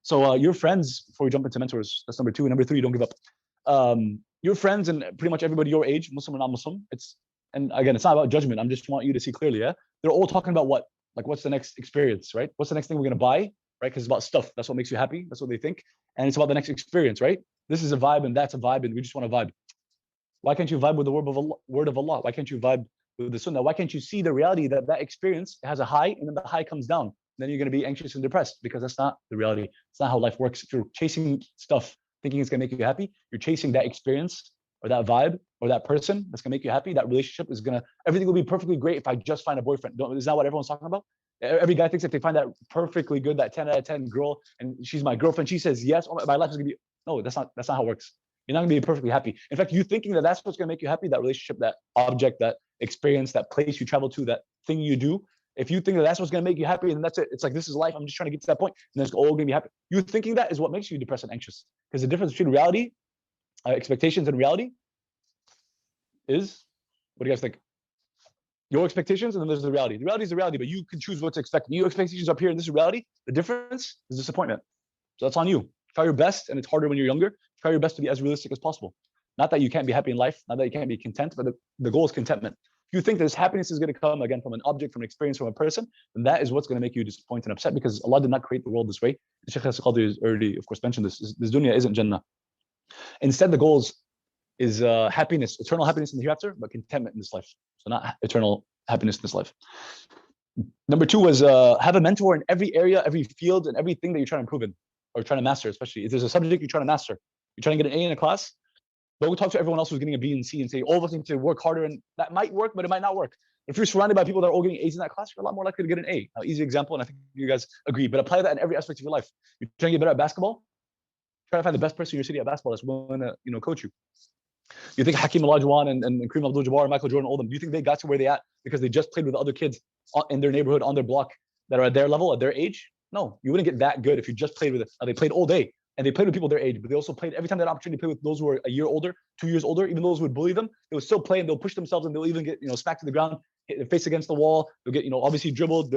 So your friends, before we jump into mentors, that's number 2. And number 3, don't give up. Your friends and pretty much everybody your age, Muslim or non-Muslim, and again, it's not about judgment. I'm just want you to see clearly, yeah? They're all talking about what? Like, what's the next experience, right? What's the next thing we're going to buy, right? Because it's about stuff. That's what makes you happy. That's what they think. And it's about the next experience, right? This is a vibe and that's a vibe, and we just want to vibe. Why can't you vibe with the word of Allah? Why can't you vibe with the sunnah? Why can't you see the reality that experience has a high and then the high comes down? Then you're going to be anxious and depressed, because that's not the reality. It's not how life works. If you're chasing stuff, thinking it's going to make you happy, you're chasing that experience or that vibe or that person that's going to make you happy. That relationship is everything will be perfectly great if I just find a boyfriend. Is that what everyone's talking about? Every guy thinks if they find that perfectly good, that 10 out of 10 girl, and she's my girlfriend, she says yes, oh, my life is going to be, no, that's not how it works. You're not going to be perfectly happy. In fact, you thinking that that's what's going to make you happy, that relationship, that object, that experience, that place you travel to, that thing you do, if you think that that's what's going to make you happy, then that's it. It's like, this is life. I'm just trying to get to that point, and it's all going to be happy. You thinking that is what makes you depressed and anxious. Because the difference between reality, expectations, and reality is, what do you guys think? Your expectations, and then there's the reality. The reality is the reality, but you can choose what to expect. Your expectations up here, and this is reality. The difference is disappointment. So that's on you. Try your best, and it's harder when you're younger. Try your best to be as realistic as possible. Not that you can't be happy in life, not that you can't be content, but the goal is contentment. If you think that this happiness is going to come again from an object, from an experience, from a person, then that is what's going to make you disappointed and upset, because Allah did not create the world this way. Sheikh Yasir Qadhi has already, of course, mentioned this. This dunya isn't Jannah. Instead, the goal is happiness, eternal happiness in the hereafter, but contentment in this life. So not eternal happiness in this life. Number 2 was have a mentor in every area, every field, and everything that you're trying to improve in or trying to master. Especially if there's a subject you're trying to master, you're trying to get an A in a class, don't talk to everyone else who's getting a B and C and say all of us need to work harder, and that might work, but it might not work. If you're surrounded by people that are all getting A's in that class, you're a lot more likely to get an A. Now, easy example, and I think you guys agree, but apply that in every aspect of your life. You're trying to get better at basketball, try to find the best person in your city at basketball that's willing to coach you. You think Hakeem Olajuwon and Kareem Abdul-Jabbar and Michael Jordan, all of them, do you think they got to where they at because they just played with other kids in their neighborhood, on their block, that are at their level, at their age? No, you wouldn't get that good if you just played with it. They played all day. and they played with people their age, but they also played every time they had an opportunity to play with those who were a year older, 2 years older, even those who would bully them. They would still play and they'll push themselves and they'll even get smacked to the ground, hit their face against the wall. They'll get obviously dribbled,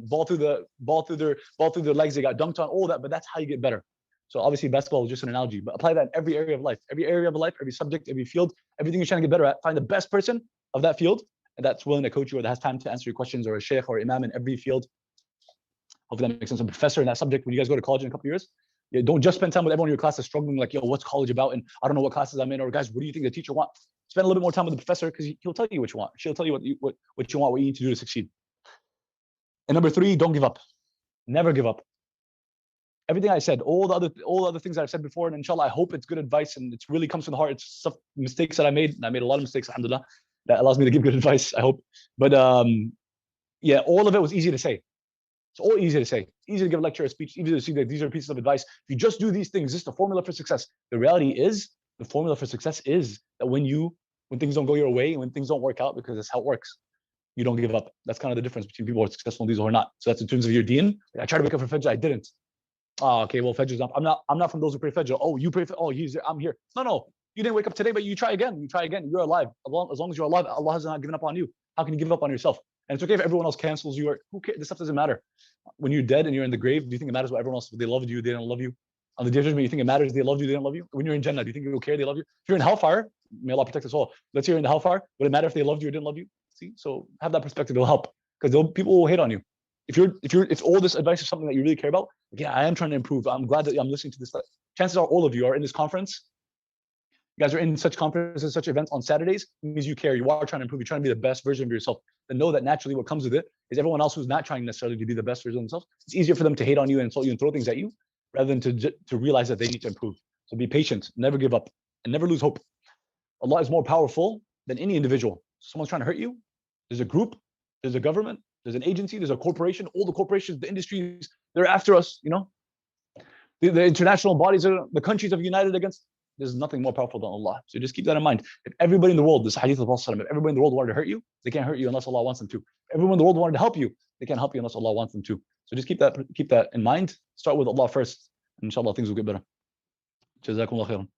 ball through their legs. They got dunked on, all that. But that's how you get better. So obviously basketball is just an analogy, but apply that in every area of life, every subject, every field, everything you're trying to get better at. Find the best person of that field, and that's willing to coach you or that has time to answer your questions, or a sheikh or imam in every field. Hopefully that makes sense. A professor in that subject when you guys go to college in a couple of years. Yeah, don't just spend time with everyone in your class that's struggling, like, yo, what's college about? And I don't know what classes I'm in, or guys, what do you think the teacher wants? Spend a little bit more time with the professor because he'll tell you what you want. She'll tell you what you want, what you need to do to succeed. And number 3, don't give up. Never give up. Everything I said, all the other things that I've said before, and inshallah, I hope it's good advice and it really comes from the heart. It's stuff, mistakes that I made, and I made a lot of mistakes, alhamdulillah, that allows me to give good advice, I hope. But yeah, all of it was easy to say. It's all easy to say. It's easy to give a lecture, a speech, easy to see that these are pieces of advice. If you just do these things, this is the formula for success. The reality is, the formula for success is that when things don't go your way, and when things don't work out, because that's how it works, you don't give up. That's kind of the difference between people who are successful and these who are not. So that's in terms of your deen. I tried to wake up for Fajr, I didn't. Oh, okay, well, Fajr is not. I'm not from those who pray Fajr. Oh, you pray. Oh, he's there. I'm here. No. You didn't wake up today, but you try again. You're alive. As long as you're alive, Allah has not given up on you. How can you give up on yourself? And it's okay if everyone else cancels you, or who cares? This stuff doesn't matter. When you're dead and you're in the grave, do you think it matters what everyone else, they loved you, they didn't love you? On the day of judgment, you think it matters they loved you, they didn't love you? When you're in Jannah, do you think it will care they love you? If you're in hellfire, may Allah protect us all. Let's say you're in the hellfire, would it matter if they loved you or didn't love you? See, so have that perspective, it'll help. Because people will hate on you. If all this advice is something that you really care about, like, yeah, I am trying to improve. I'm glad that I'm listening to this. Chances are all of you are in this conference. You guys are in such conferences, such events on Saturdays. It means you care. You are trying to improve. You're trying to be the best version of yourself. And know that naturally what comes with it is everyone else who's not trying necessarily to be the best version of themselves, it's easier for them to hate on you and insult you and throw things at you rather than to realize that they need to improve. So be patient, never give up, and never lose hope. Allah is more powerful than any individual. Someone's trying to hurt you. There's a group, there's a government, there's an agency, there's a corporation. All the corporations, the industries, they're after us. The international bodies, the countries have united against. There's nothing more powerful than Allah. So just keep that in mind. If everybody in the world, this hadith of Prophet, if everybody in the world wanted to hurt you, they can't hurt you unless Allah wants them to. If everyone in the world wanted to help you, they can't help you unless Allah wants them to. So just keep that in mind. Start with Allah first. And inshallah, things will get better. Jazakumullah khairan.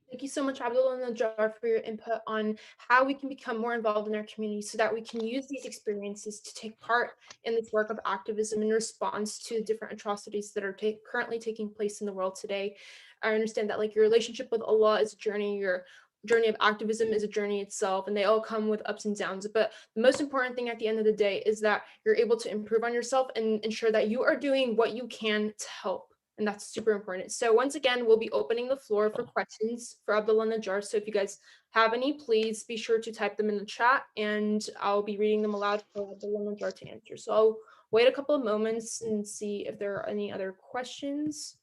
Thank you so much, Abdullah Najjar, for your input on how we can become more involved in our community so that we can use these experiences to take part in this work of activism in response to different atrocities that are currently taking place in the world today. I understand that your relationship with Allah is a journey, your journey of activism is a journey itself, and they all come with ups and downs. But the most important thing at the end of the day is that you're able to improve on yourself and ensure that you are doing what you can to help. And that's super important. So once again, we'll be opening the floor for questions for Abdullah Najjar. So if you guys have any, please be sure to type them in the chat and I'll be reading them aloud for Abdullah Najjar to answer. So I'll wait a couple of moments and see if there are any other questions.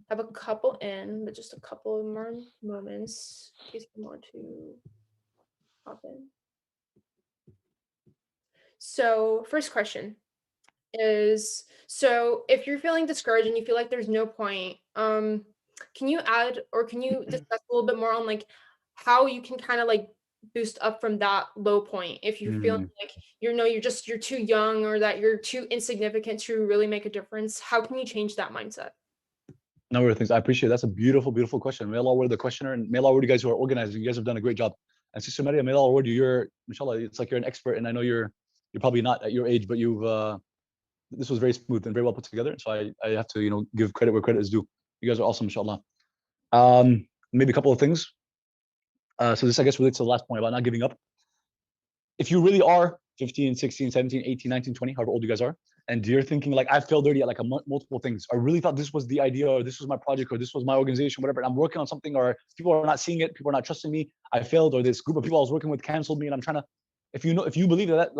I have a couple in, but just a couple of more moments in case you want to hop in. So first question is, so if you're feeling discouraged and you feel like there's no point, can you add or can you discuss a little bit more on how you can kind of boost up from that low point if you're feeling like you're too young or that you're too insignificant to really make a difference? How can you change that mindset? Number of things. I appreciate it. That's a beautiful, beautiful question. May Allah reward the questioner, and may Allah reward you guys who are organizing. You guys have done a great job. And Sister Maria, may Allah reward you. You're, mashallah, it's like you're an expert, and I know you're probably not at your age, but you've this was very smooth and very well put together. So I have to give credit where credit is due. You guys are awesome, mashallah. Maybe a couple of things. So this, I guess, relates to the last point about not giving up. If you really are 15, 16, 17, 18, 19, 20, however old you guys are, and you're thinking I failed already at multiple things, I really thought this was the idea, or this was my project, or this was my organization, whatever, and I'm working on something, or people are not seeing it, people are not trusting me, I failed, or this group of people I was working with canceled me, and I'm trying to, if you believe that,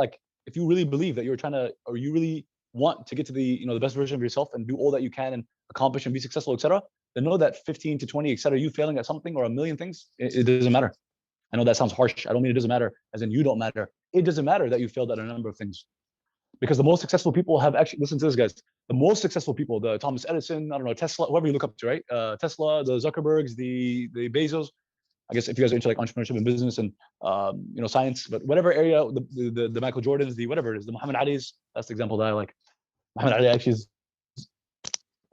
if you really believe that you're trying to, or you really want to get to the the best version of yourself and do all that you can and accomplish and be successful, etc., then know that 15 to 20, etc., you failing at something or a million things, it doesn't matter. I know that sounds harsh. I don't mean it doesn't matter as in you don't matter. It doesn't matter that you failed at a number of things. Because the most successful people have actually, listen to this, guys, the most successful people, the Thomas Edison, I don't know, Tesla, whoever you look up to, right? Tesla, the Zuckerbergs, the Bezos. I guess if you guys are into entrepreneurship and business and science, but whatever area, the Michael Jordans, the whatever it is, the Muhammad Ali's, that's the example that I like. Muhammad Ali actually is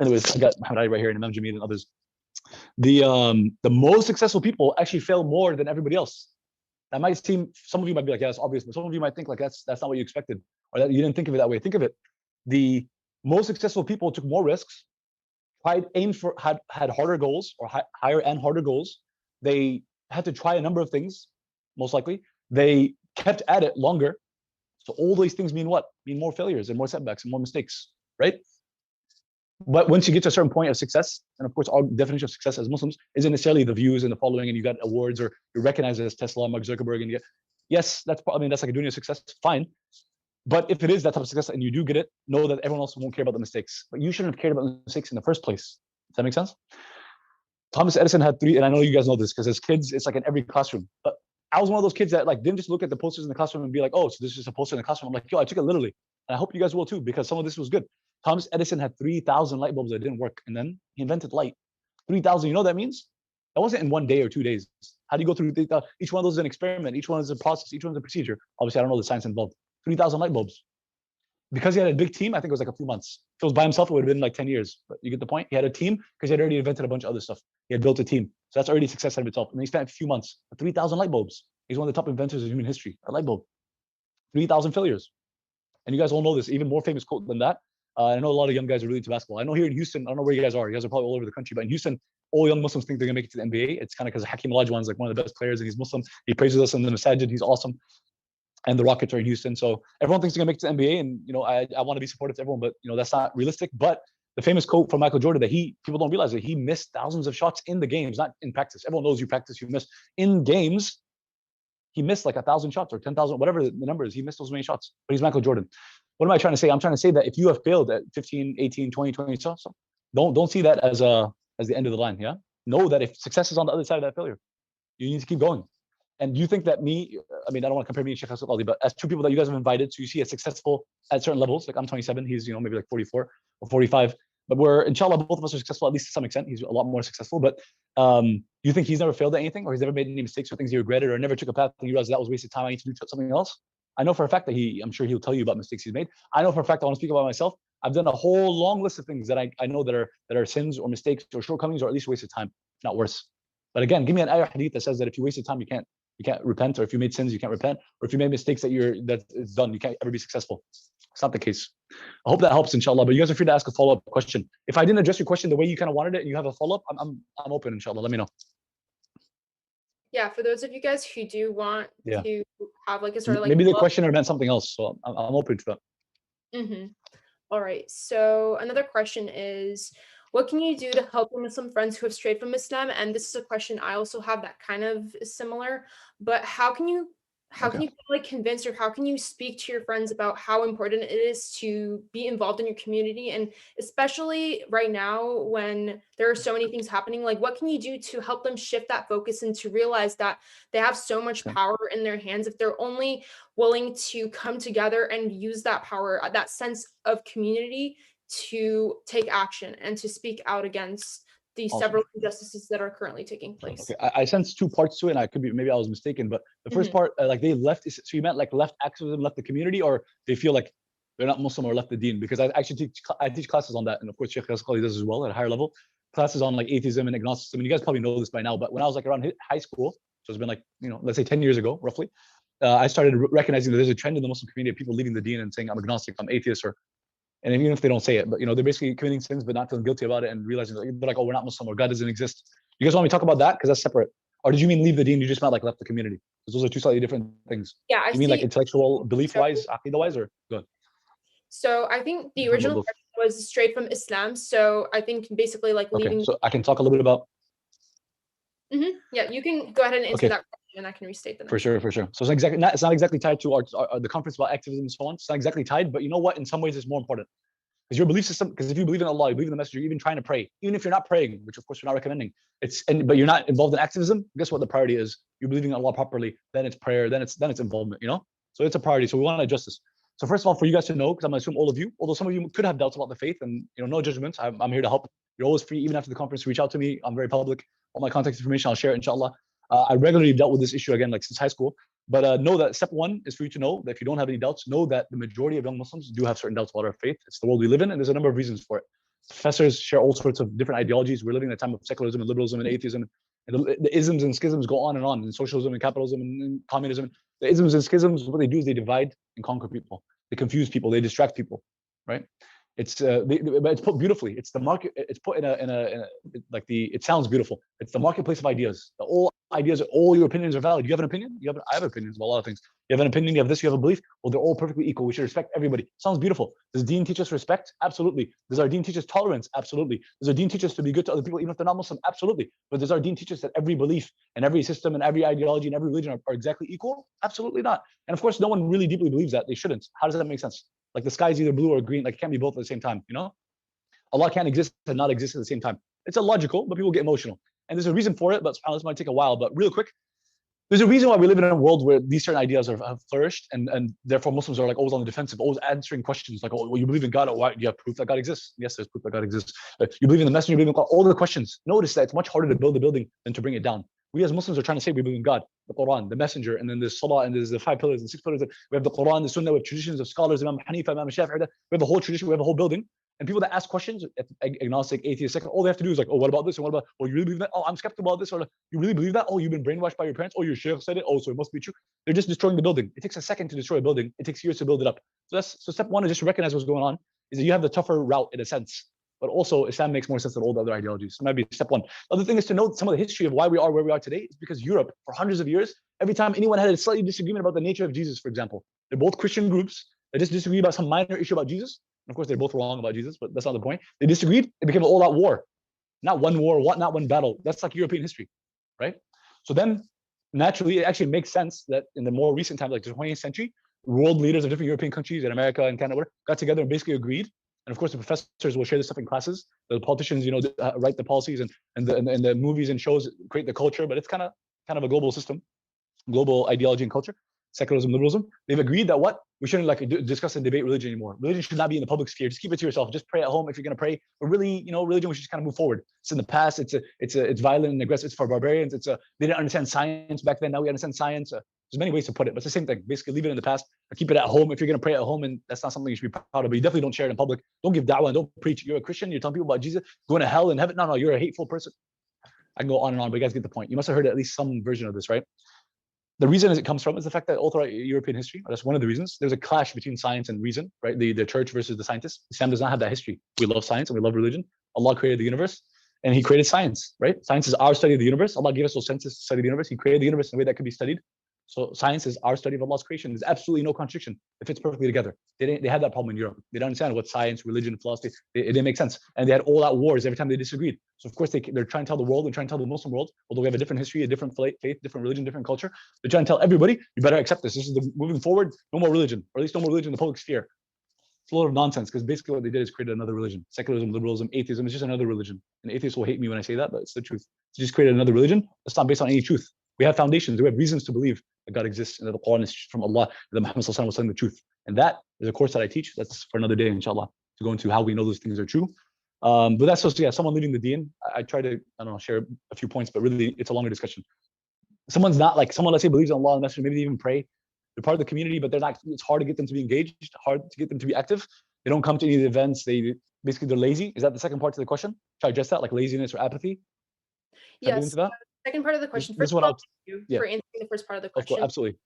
Anyways, I got Muhammad Ali right here and Imam Jamil and others. The most successful people actually fail more than everybody else. That might seem, some of you might be like, yeah, it's obvious, but some of you might think like that's not what you expected, or that you didn't think of it that way. Think of it. The most successful people took more risks, had harder goals, or higher and harder goals. They had to try a number of things, most likely. They kept at it longer. So all these things mean what? Mean more failures and more setbacks and more mistakes, right? But once you get to a certain point of success, and of course, our definition of success as Muslims isn't necessarily the views and the following, and you got awards or you're recognized as Tesla, Mark Zuckerberg, and yes, that's like a dunya success, fine. But if it is that type of success and you do get it, know that everyone else won't care about the mistakes. But you shouldn't have cared about the mistakes in the first place. Does that make sense? Thomas Edison had 3, and I know you guys know this because as kids, it's like in every classroom. But I was one of those kids that like didn't just look at the posters in the classroom and be like, oh, so this is just a poster in the classroom. I'm like, yo, I took it literally. And I hope you guys will too, because some of this was good. Thomas Edison had 3,000 light bulbs that didn't work, and then he invented light. 3,000, you know what that means? That wasn't in one day or 2 days. How do you go through 3,000? Each one of those is an experiment. Each one is a process. Each one's a procedure. Obviously, I don't know the science involved. 3,000 light bulbs. Because he had a big team, I think it was like a few months. If it was by himself, it would have been like 10 years. But you get the point? He had a team because he had already invented a bunch of other stuff. He had built a team. So that's already success out of itself. And then he spent a few months. 3,000 light bulbs. He's one of the top inventors of human history. A light bulb. 3,000 failures. And you guys all know this. Even more famous quote than that. I know a lot of young guys are really into basketball. I know here in Houston, I don't know where you guys are. You guys are probably all over the country. But in Houston, all young Muslims think they're going to make it to the NBA. It's kind of because Hakeem Olajuwon is like one of the best players and he's Muslim. He praises us in the masajid. He's awesome. And the Rockets are in Houston. So everyone thinks they're going to make it to the NBA. And, you know, I want to be supportive to everyone, but, you know, that's not realistic. But the famous quote from Michael Jordan that people don't realize that he missed thousands of shots in the games, not in practice. Everyone knows you practice, you miss. In games, he missed like 1,000 shots or 10,000, whatever the number is. He missed those many shots. But he's Michael Jordan. What am I trying to say? I'm trying to say that if you have failed at 15, 18, 20, 20 shots, don't see that as the end of the line. Yeah. Know that if success is on the other side of that failure, you need to keep going. And you think that I don't want to compare me and Sheikh Yasir Qadhi, but as two people that you guys have invited, so you see as successful at certain levels, like I'm 27, he's, you know, maybe like 44 or 45, but we're, inshallah, both of us are successful, at least to some extent. He's a lot more successful, but you think he's never failed at anything, or he's never made any mistakes or things he regretted, or never took a path and he realized that was wasted time, I need to do something else? I know for a fact that I'm sure he'll tell you about mistakes he's made. I know for a fact, I want to speak about myself. I've done a whole long list of things that I know that are sins or mistakes or shortcomings, or at least wasted time, if not worse. But again, give me an ayah hadith that says that if you wasted time, you can't repent, or if you made sins, you can't repent, or if you made mistakes that it's done, you can't ever be successful. It's not the case. I hope that helps, inshallah. But you guys are free to ask a follow-up question. If I didn't address your question the way you kind of wanted it and you have a follow-up, I'm open, inshallah. Let me know. Yeah, for those of you guys who do want to have like a sort of like maybe the questioner meant something else, so I'm open to that. Mm-hmm. All right. So another question is, what can you do to help your Muslim friends who have strayed from Islam? And this is a question I also have that kind of is similar, but how can you like convince, or how can you speak to your friends about how important it is to be involved in your community? And especially right now when there are so many things happening, like what can you do to help them shift that focus and to realize that they have so much power in their hands if they're only willing to come together and use that power, that sense of community, to take action and to speak out against these several injustices that are currently taking place. Okay, I sense two parts to it, and maybe I was mistaken, but the first part, like they left, so you meant like left activism, left the community, or they feel like they're not Muslim or left the deen? Because I actually teach classes on that, and of course Sheikh Yasir Qadhi does as well at a higher level, classes on like atheism and agnosticism, and you guys probably know this by now, but when I was like around high school, so it's been like, you know, let's say 10 years ago, roughly, I started recognizing that there's a trend in the Muslim community of people leaving the deen and saying, I'm agnostic, I'm atheist, and even if they don't say it, but you know, they're basically committing sins but not feeling guilty about it, and realizing they're like, oh, we're not Muslim, or God doesn't exist. You guys want me to talk about that? Because that's separate. Or did you mean leave the deen? You just meant like left the community? Because those are two slightly different things. Yeah, you mean like intellectual belief-wise, aqidah-wise, or good? So I think the original question was straight from Islam. So I think basically like leaving. Okay, so I can talk a little bit about. Yeah, you can go ahead and answer that question, and I can restate them. For sure. So it's not exactly tied to the conference about activism and so on. It's not exactly tied, but you know what? In some ways, it's more important. Because your belief system, because if you believe in Allah, you believe in the messenger, you're even trying to pray, even if you're not praying, which of course we're not recommending, but you're not involved in activism, guess what the priority is? You're believing in Allah properly, then it's prayer, then it's involvement, you know? So it's a priority. So we want to adjust this. So first of all, for you guys to know, because I'm going to assume all of you, although some of you could have doubts about the faith, and you know, no judgments, I'm here to help. You're always free, even after the conference, to reach out to me. I'm very public. All my contact information, I'll share it, inshallah. I regularly dealt with this issue again, like since high school. But know that step one is for you to know that if you don't have any doubts, know that the majority of young Muslims do have certain doubts about our faith. It's the world we live in, and there's a number of reasons for it. Professors share all sorts of different ideologies. We're living in a time of secularism and liberalism and atheism. And the isms and schisms go on, and socialism and capitalism and communism. The isms and schisms, what they do is they divide and conquer people. They confuse people. They distract people, right? But it's put beautifully. It's the market. It's put in a like the. It sounds beautiful. It's the marketplace of ideas. All ideas, all your opinions are valid. You have an opinion. I have opinions about a lot of things. You have an opinion. You have this. You have a belief. Well, they're all perfectly equal. We should respect everybody. Sounds beautiful. Does Deen teach us respect? Absolutely. Does our Deen teach us tolerance? Absolutely. Does our Deen teach us to be good to other people, even if they're not Muslim? Absolutely. But does our Deen teach us that every belief and every system and every ideology and every religion are exactly equal? Absolutely not. And of course, no one really deeply believes that. They shouldn't. How does that make sense? Like the sky is either blue or green. Like it can't be both at the same time. You know, Allah can't exist and not exist at the same time. It's illogical, but people get emotional. And there's a reason for it, but this might take a while. But real quick, there's a reason why we live in a world where these certain ideas have flourished, and therefore Muslims are like always on the defensive, always answering questions like, oh, well, you believe in God? Oh, why? Do you have proof that God exists? Yes, there's proof that God exists. You believe in the messenger, you believe in God, all the questions. Notice that it's much harder to build a building than to bring it down. We as Muslims are trying to say we believe in God, the Quran, the messenger, and then there's Salah, and there's the 5 pillars and 6 pillars. We have the Quran, the Sunnah, we have traditions of scholars, Imam Hanifa, Imam Shafi'i. We have a whole tradition, we have a whole building. And people that ask questions, agnostic, atheist, second, all they have to do is like, oh, what about this? And what about, oh, you really believe that? Oh, I'm skeptical about this. Or you really believe that? Oh, you've been brainwashed by your parents. Oh, your sheikh said it. Oh, so it must be true. They're just destroying the building. It takes a second to destroy a building. It takes years to build it up. So step one is just to recognize what's going on, is that you have the tougher route in a sense. But also Islam makes more sense than all the other ideologies. So maybe step one. The other thing is to note some of the history of why we are where we are today is because Europe, for hundreds of years, every time anyone had a slightly disagreement about the nature of Jesus, for example, they're both Christian groups that just disagree about some minor issue about Jesus. And of course, they're both wrong about Jesus, but that's not the point. They disagreed. It became an all-out war. Not one war, not one battle. That's like European history, right? So then, naturally, it actually makes sense that in the more recent times, like the 20th century, world leaders of different European countries and America and Canada got together and basically agreed. And of course, the professors will share this stuff in classes. The politicians, write the policies, and the movies and shows create the culture. But it's kind of a global system, global ideology and culture. Secularism, liberalism, they've agreed that we shouldn't discuss and debate religion anymore. Religion should not be in the public sphere. Just keep it to yourself. Just pray at home if you're going to pray. But really, religion, we should just kind of move forward. It's in the past. It's violent and aggressive. It's for barbarians. They didn't understand science back then. Now we understand science. There's many ways to put it, but it's the same thing. Basically, leave it in the past. Or keep it at home if you're going to pray at home, and that's not something you should be proud of. But you definitely don't share it in public. Don't give da'wah and don't preach. You're a Christian. You're telling people about Jesus, going to hell and heaven. No, you're a hateful person. I can go on and on, but you guys get the point. You must have heard at least some version of this, right? The reason it comes from is the fact that all throughout European history, that's one of the reasons, there's a clash between science and reason, right? The church versus the scientists. Islam does not have that history. We love science and we love religion. Allah created the universe and he created science, right? Science is our study of the universe. Allah gave us those senses to study the universe. He created the universe in a way that could be studied. So science is our study of Allah's creation. There's absolutely no contradiction. It fits perfectly together. They had that problem in Europe. They didn't understand what science, religion, philosophy, it didn't make sense. And they had all out wars every time they disagreed. So of course they're trying to tell the world, they're trying to tell the Muslim world, although we have a different history, a different faith, different religion, different culture. They're trying to tell everybody, you better accept this. This is moving forward, no more religion, or at least no more religion in the public sphere. It's a lot of nonsense because basically what they did is create another religion. Secularism, liberalism, atheism is just another religion. And atheists will hate me when I say that, but it's the truth. They just created another religion that's not based on any truth. We have foundations. We have reasons to believe that God exists and that the Quran is from Allah, that Muhammad was telling the truth. And that is a course that I teach. That's for another day, inshallah, to go into how we know those things are true. But that's just, someone leaving the deen. I try to, share a few points, but really it's a longer discussion. Someone, let's say, believes in Allah and Messenger, maybe they even pray. They're part of the community, but they're not, it's hard to get them to be engaged, hard to get them to be active. They don't come to any of the events. They're lazy. Is that the second part to the question? Should I address that, like laziness or apathy? Yes. Second part of the question. First of all, thank you for answering the first part of the question. Of course, absolutely.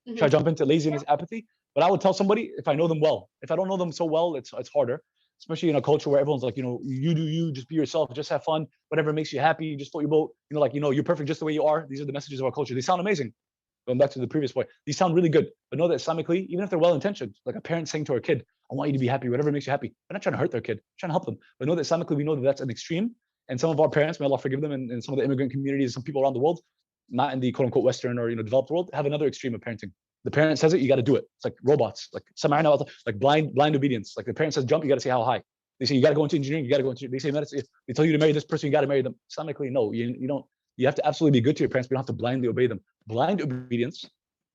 Should I jump into laziness, apathy? But I would tell somebody if I know them well. If I don't know them so well, it's harder, especially in a culture where everyone's like, you do you, just be yourself, just have fun, whatever makes you happy, just float your boat. You're perfect just the way you are. These are the messages of our culture. They sound amazing. Going back to the previous point, these sound really good, but know that Islamically, even if they're well-intentioned, like a parent saying to our kid, I want you to be happy, whatever makes you happy. They're not trying to hurt their kid, they're trying to help them. But know that Islamically, we know that that's an extreme. And some of our parents, may Allah forgive them, and some of the immigrant communities, some people around the world, not in the quote unquote Western or developed world, have another extreme of parenting. The parent says it, you got to do it. It's like robots, like blind obedience. Like the parent says jump, you got to say how high. They say you got to go into engineering, you got to go into. They say medicine. They tell you to marry this person, you got to marry them. Islamically, no, you don't. You have to absolutely be good to your parents, but you don't have to blindly obey them. Blind obedience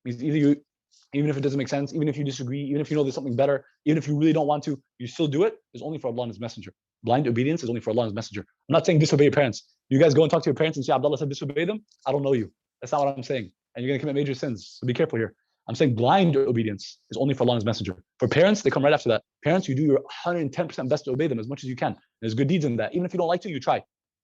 means even if it doesn't make sense, even if you disagree, even if you know there's something better, even if you really don't want to, you still do it. Is only for Allah and His Messenger. Blind obedience is only for Allah and His Messenger. I'm not saying disobey your parents. You guys go and talk to your parents and say Abdullah said disobey them. I don't know you. That's not what I'm saying. And you're gonna commit major sins. So be careful here. I'm saying blind obedience is only for Allah's messenger. For parents, they come right after that. Parents, you do your 110% best to obey them as much as you can. There's good deeds in that. Even if you don't like to, you try.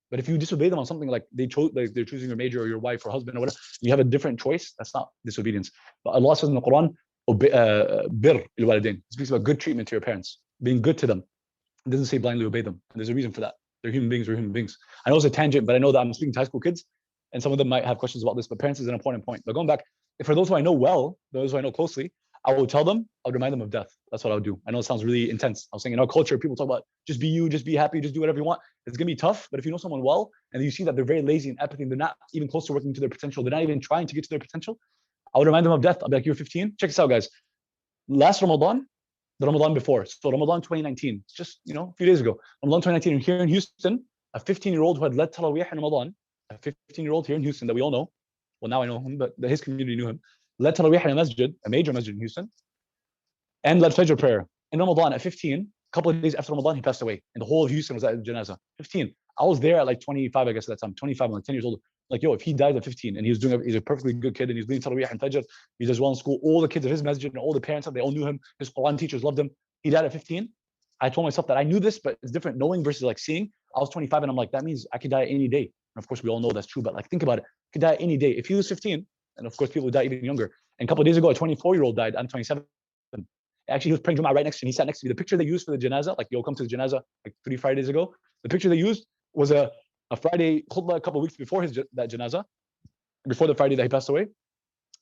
But if you disobey them on something like they're choosing your major or your wife or husband or whatever, you have a different choice, that's not disobedience. But Allah says in the Quran, bir al-walidain. It speaks about good treatment to your parents, being good to them. It doesn't say blindly obey them. And there's a reason for that. They're human beings, we're human beings. I know it's a tangent, but I know that I'm speaking to high school kids, and some of them might have questions about this, but parents is an important point. But going back, for those who I know well, those who I know closely, I will tell them, I would remind them of death. That's what I would do. I know it sounds really intense. I was saying in our culture, people talk about just be you, just be happy, just do whatever you want. It's gonna be tough, but if you know someone well, and you see that they're very lazy and apathy, and they're not even close to working to their potential, they're not even trying to get to their potential, I would remind them of death. I'll be like, you're 15. Check this out, guys. Last Ramadan, the Ramadan before, so Ramadan 2019, it's just, a few days ago, Ramadan 2019, here in Houston, a 15-year-old who had led Taraweeh in Ramadan, a 15-year-old here in Houston that we all know, well, now I know him, but his community knew him, led Taraweeh in a masjid, a major masjid in Houston, and led Fajr prayer in Ramadan at 15. A couple of days after Ramadan, he passed away, and the whole of Houston was at the janazah. 15. I was there at like 25, I guess at that time. 25, I'm like 10 years old. Like, yo, if he died at 15 and he's a perfectly good kid and he's doing Taraweeh and Fajr, he does well in school, all the kids of his masjid and all the parents, they all knew him, his Quran teachers loved him. He died at 15. I told myself that I knew this, but it's different knowing versus like seeing. I was 25 and I'm like, that means I could die any day. And of course, we all know that's true, but like, think about it. I could die any day. If he was 15, and of course, people would die even younger. And a couple of days ago, a 24-year-old died. I'm 27. Actually, he was praying Jum'ah right next to me. He sat next to me. The picture they used for the janazah, like, you'll come to the janazah like 3 Fridays ago. The picture they used was a Friday khutbah a couple of weeks before that janazah, before the Friday that he passed away.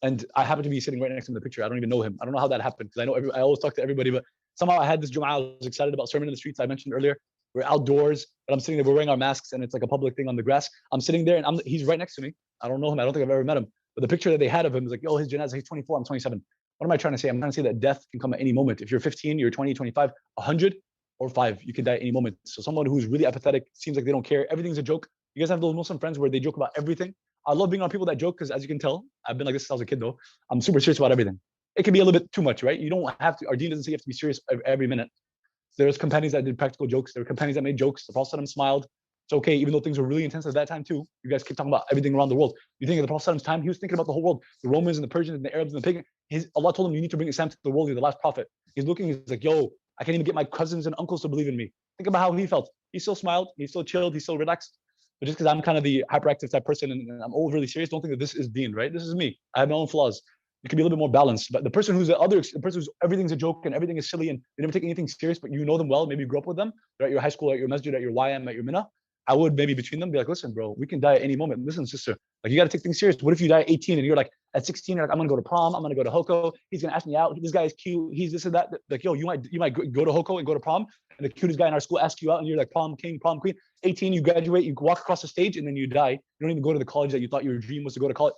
And I happened to be sitting right next to him in the picture. I don't even know him. I don't know how that happened, because I always talk to everybody, but somehow I had this Jum'ah. I was excited about sermon in the streets. I mentioned earlier, we're outdoors, but I'm sitting there, we're wearing our masks, and it's like a public thing on the grass. I'm sitting there, and he's right next to me. I don't know him. I don't think I've ever met him. But the picture that they had of him is like, his janazah, he's 24, I'm 27. What am I trying to say? I'm trying to say that death can come at any moment. If you're 15, you're 20, 25, 100, or 5, you can die at any moment. So someone who's really apathetic, seems like they don't care, everything's a joke. You guys have those Muslim friends where they joke about everything. I love being around people that joke, because as you can tell, I've been like this since I was a kid though. I'm super serious about everything. It can be a little bit too much, right? You don't have to, our deen doesn't say you have to be serious every minute. There's companions that did practical jokes. There were companions that made jokes. The Prophet smiled. It's okay, even though things were really intense at that time too. You guys keep talking about everything around the world. You think of the Prophet's time, he was thinking about the whole world, the Romans and the Persians and the Arabs and the pagans. Allah told him, you need to bring Islam to the world. You're the last prophet. He's looking, he's like, I can't even get my cousins and uncles to believe in me. Think about how he felt. He still smiled, he still chilled, he still relaxed. But just because I'm kind of the hyperactive type person and I'm overly serious, don't think that this is deen, right? This is me. I have my own flaws. You can be a little bit more balanced. But the person who's the person who's everything's a joke and everything is silly and they never take anything serious, but you know them well, maybe you grew up with them, they're at your high school, at your masjid, at your YM, at your minna, I would maybe between them be like, listen, bro, we can die at any moment. Listen, sister, like, you got to take things serious. What if you die at 18 and you're like, at 16, you're like, I'm going to go to prom, I'm going to go to Hoko, he's going to ask me out, this guy is cute, he's this and that. Like, you might go to Hoko and go to prom, and the cutest guy in our school asks you out, and you're like prom king, prom queen. 18, you graduate, you walk across the stage, and then you die. You don't even go to the college that you thought your dream was to go to college.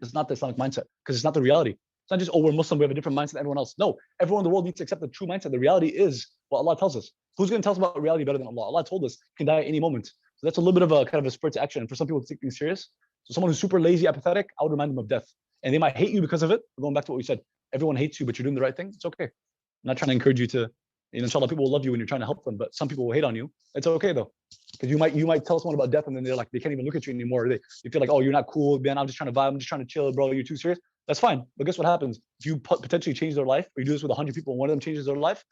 It's not the Islamic mindset, because it's not the reality. It's not just, we're Muslim, we have a different mindset than everyone else. No, everyone in the world needs to accept the true mindset. The reality is what Allah tells us. Who's going to tell us about reality better than Allah? Allah told us you can die at any moment. So that's a little bit of a kind of a spur to action. And for some people to take things serious. So someone who's super lazy, apathetic, I would remind them of death. And they might hate you because of it. Going back to what we said, everyone hates you, but you're doing the right thing. It's okay. I'm not trying to encourage you to, inshallah, people will love you when you're trying to help them, but some people will hate on you. It's okay though. Because you might tell someone about death and then they're like, they can't even look at you anymore. You feel like, you're not cool, man. I'm just trying to vibe. I'm just trying to chill, bro. You're too serious. That's fine. But guess what happens? If you potentially change their life, or you do this with 100 people and one of them changes their life,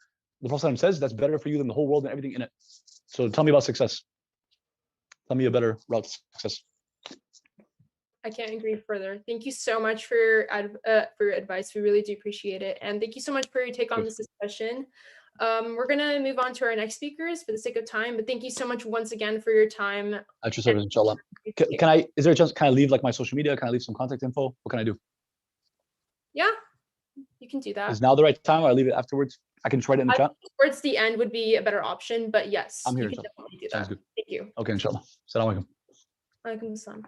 the Prophet says that's better for you than the whole world and everything in it. So tell me about success. Tell me a better route to success. I can't agree further. Thank you so much for your advice. We really do appreciate it. And thank you so much for your take on this discussion. We're going to move on to our next speakers for the sake of time, but thank you so much once again for your time. At your service, inshallah. Is there a chance, can I leave like my social media? Can I leave some contact info? What can I do? Yeah, you can do that. Is now the right time, or I leave it afterwards? I can just write it in the chat. Towards the end would be a better option, but yes, I'm here. You can definitely do that. Sounds good. Thank you. Okay, inshallah. Assalamu alaikum. Alaikum assalam.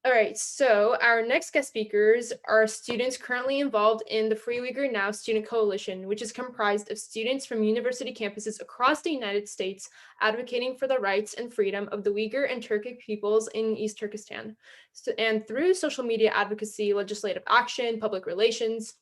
All right, so our next guest speakers are students currently involved in the Free Uyghur Now Student Coalition, which is comprised of students from university campuses across the United States advocating for the rights and freedom of the Uyghur and Turkic peoples in East Turkestan. And through social media advocacy, legislative action, public relations,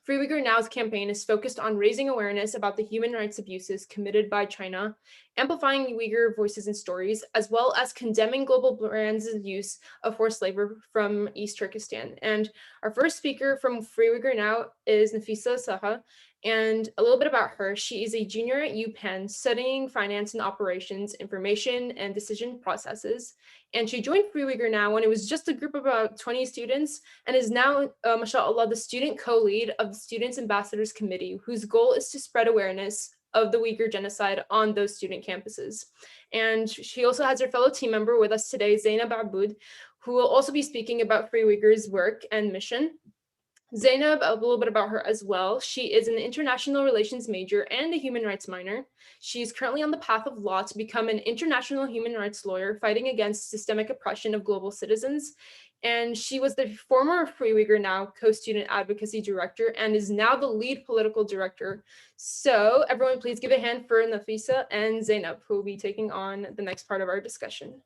Free Uyghur Now's campaign is focused on raising awareness about the human rights abuses committed by China, amplifying Uyghur voices and stories, as well as condemning global brands' use of forced labor from East Turkestan. And our first speaker from Free Uyghur Now is Nafisa Saha. And a little bit about her. She is a junior at UPenn studying finance and operations, information and decision processes. And she joined Free Uyghur Now when it was just a group of about 20 students, and is now, mashallah, the student co-lead of the Students Ambassadors Committee, whose goal is to spread awareness of the Uyghur genocide on those student campuses. And she also has her fellow team member with us today, Zaineb Aboud, who will also be speaking about Free Uyghurs' work and mission. Zaineb, a little bit about her as well. She is an international relations major and a human rights minor. She is currently on the path of law to become an international human rights lawyer fighting against systemic oppression of global citizens. And she was the former Free Uyghur Now co-student advocacy director and is now the lead political director. So everyone please give a hand for Nafisa and Zaineb, who will be taking on the next part of our discussion.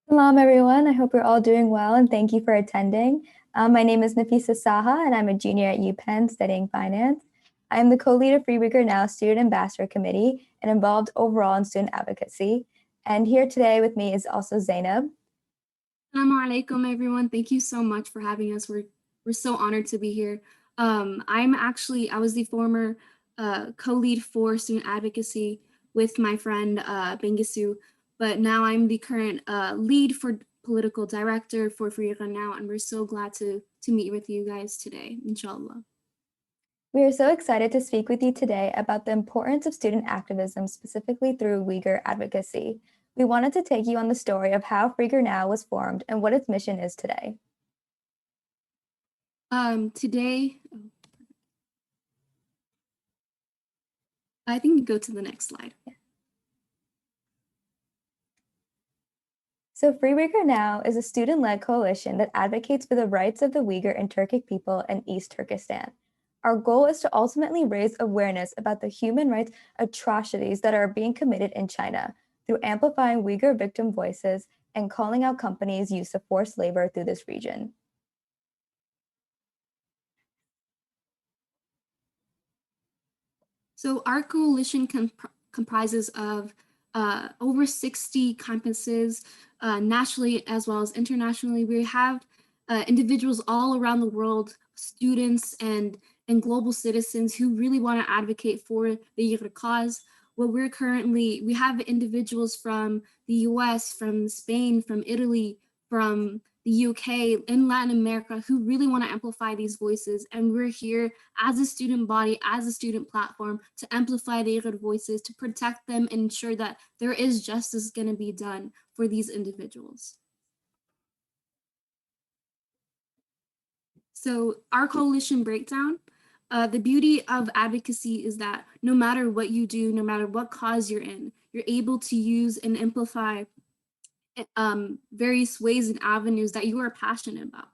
Salam everyone, I hope you're all doing well and thank you for attending. My name is Nafisa Saha and I'm a junior at UPenn studying finance. I am the co-lead of Free Uyghur Now Student Ambassador Committee and involved overall in student advocacy. And here today with me is also Zaineb. Assalamu alaikum everyone, thank you so much for having us. We're so honored to be here. I was the former co-lead for student advocacy with my friend Bengisu, but now I'm the current lead for political director for Free Uyghur Now, and we're so glad to meet with you guys today, inshallah. We are so excited to speak with you today about the importance of student activism, specifically through Uyghur advocacy. We wanted to take you on the story of how Free Uyghur Now was formed and what its mission is today. Today, I think you go to the next slide. Yeah. So Free Uyghur Now is a student-led coalition that advocates for the rights of the Uyghur and Turkic people in East Turkestan. Our goal is to ultimately raise awareness about the human rights atrocities that are being committed in China through amplifying Uyghur victim voices and calling out companies' use of forced labor through this region. So our coalition comprises of over 60 campuses, nationally as well as internationally. We have individuals all around the world, students and global citizens who really want to advocate for the Uyghur cause. We have individuals from the US, from Spain, from Italy, from the UK, in Latin America, who really want to amplify these voices. And we're here as a student body, as a student platform, to amplify the Uyghur voices, to protect them and ensure that there is justice going to be done for these individuals. So our coalition breakdown, the beauty of advocacy is that no matter what you do, no matter what cause you're in, you're able to use and amplify various ways and avenues that you are passionate about.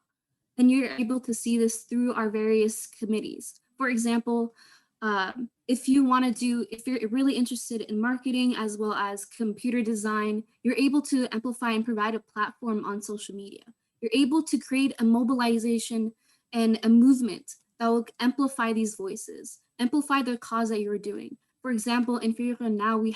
And you're able to see this through our various committees. For example, if you're really interested in marketing as well as computer design, you're able to amplify and provide a platform on social media. You're able to create a mobilization and a movement that will amplify these voices, amplify the cause that you're doing. For example, in Free Uyghur Now, we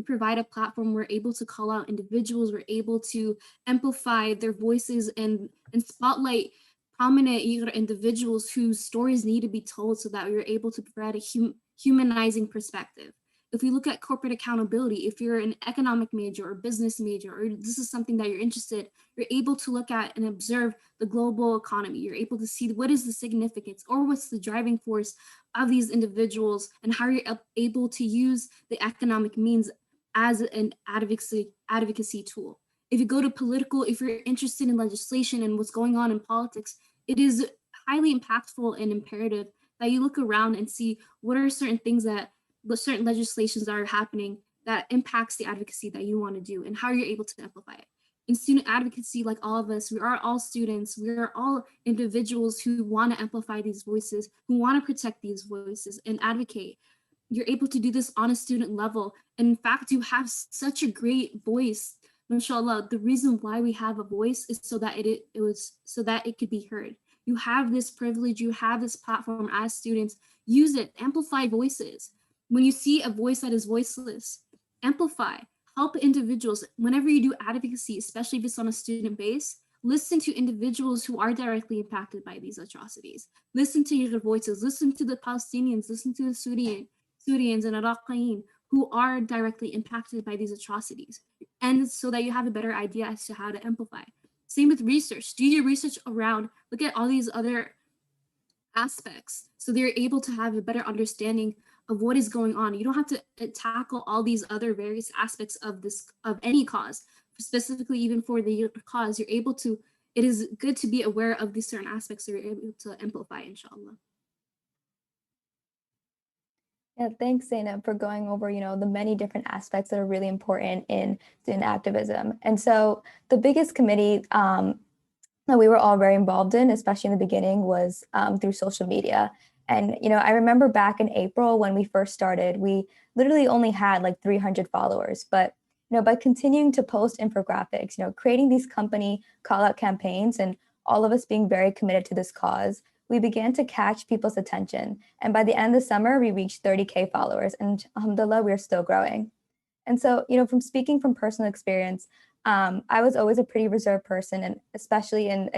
provide a platform. We're able to call out individuals. We're able to amplify their voices and spotlight prominent Uyghur individuals whose stories need to be told so that we're able to provide a humanizing perspective. If we look at corporate accountability, if you're an economic major or business major, or this is something that you're interested, you're able to look at and observe the global economy. You're able to see what is the significance or what's the driving force of these individuals and how you're able to use the economic means as an advocacy tool. If you go to political, if you're interested in legislation and what's going on in politics, it is highly impactful and imperative that you look around and see what are certain things that certain legislations that are happening that impacts the advocacy that you want to do and how you're able to amplify it. In student advocacy, like all of us, we are all students, we are all individuals who want to amplify these voices, who want to protect these voices and advocate. You're able to do this on a student level. And in fact, you have such a great voice, mashallah. The reason why we have a voice is so that it could be heard. You have this privilege, you have this platform as students. Use it, amplify voices. When you see a voice that is voiceless, amplify, help individuals. Whenever you do advocacy, especially if it's on a student base, listen to individuals who are directly impacted by these atrocities. Listen to your voices, listen to the Palestinians, listen to the Syrians and Iraqis who are directly impacted by these atrocities. And so that you have a better idea as to how to amplify. Same with research. Do your research around, look at all these other aspects so they're able to have a better understanding of what is going on. You don't have to tackle all these other various aspects of any cause, specifically even for the cause. You're able to, it is good to be aware of these certain aspects so you're able to amplify, inshallah. Yeah, thanks, Zainab, for going over, the many different aspects that are really important in student activism. And so the biggest committee that we were all very involved in, especially in the beginning, was through social media. And, I remember back in April when we first started, we literally only had like 300 followers. But, by continuing to post infographics, creating these company call-out campaigns and all of us being very committed to this cause, we began to catch people's attention. And by the end of the summer, we reached 30K followers. And alhamdulillah, we're still growing. And so, from speaking from personal experience, I was always a pretty reserved person, and especially in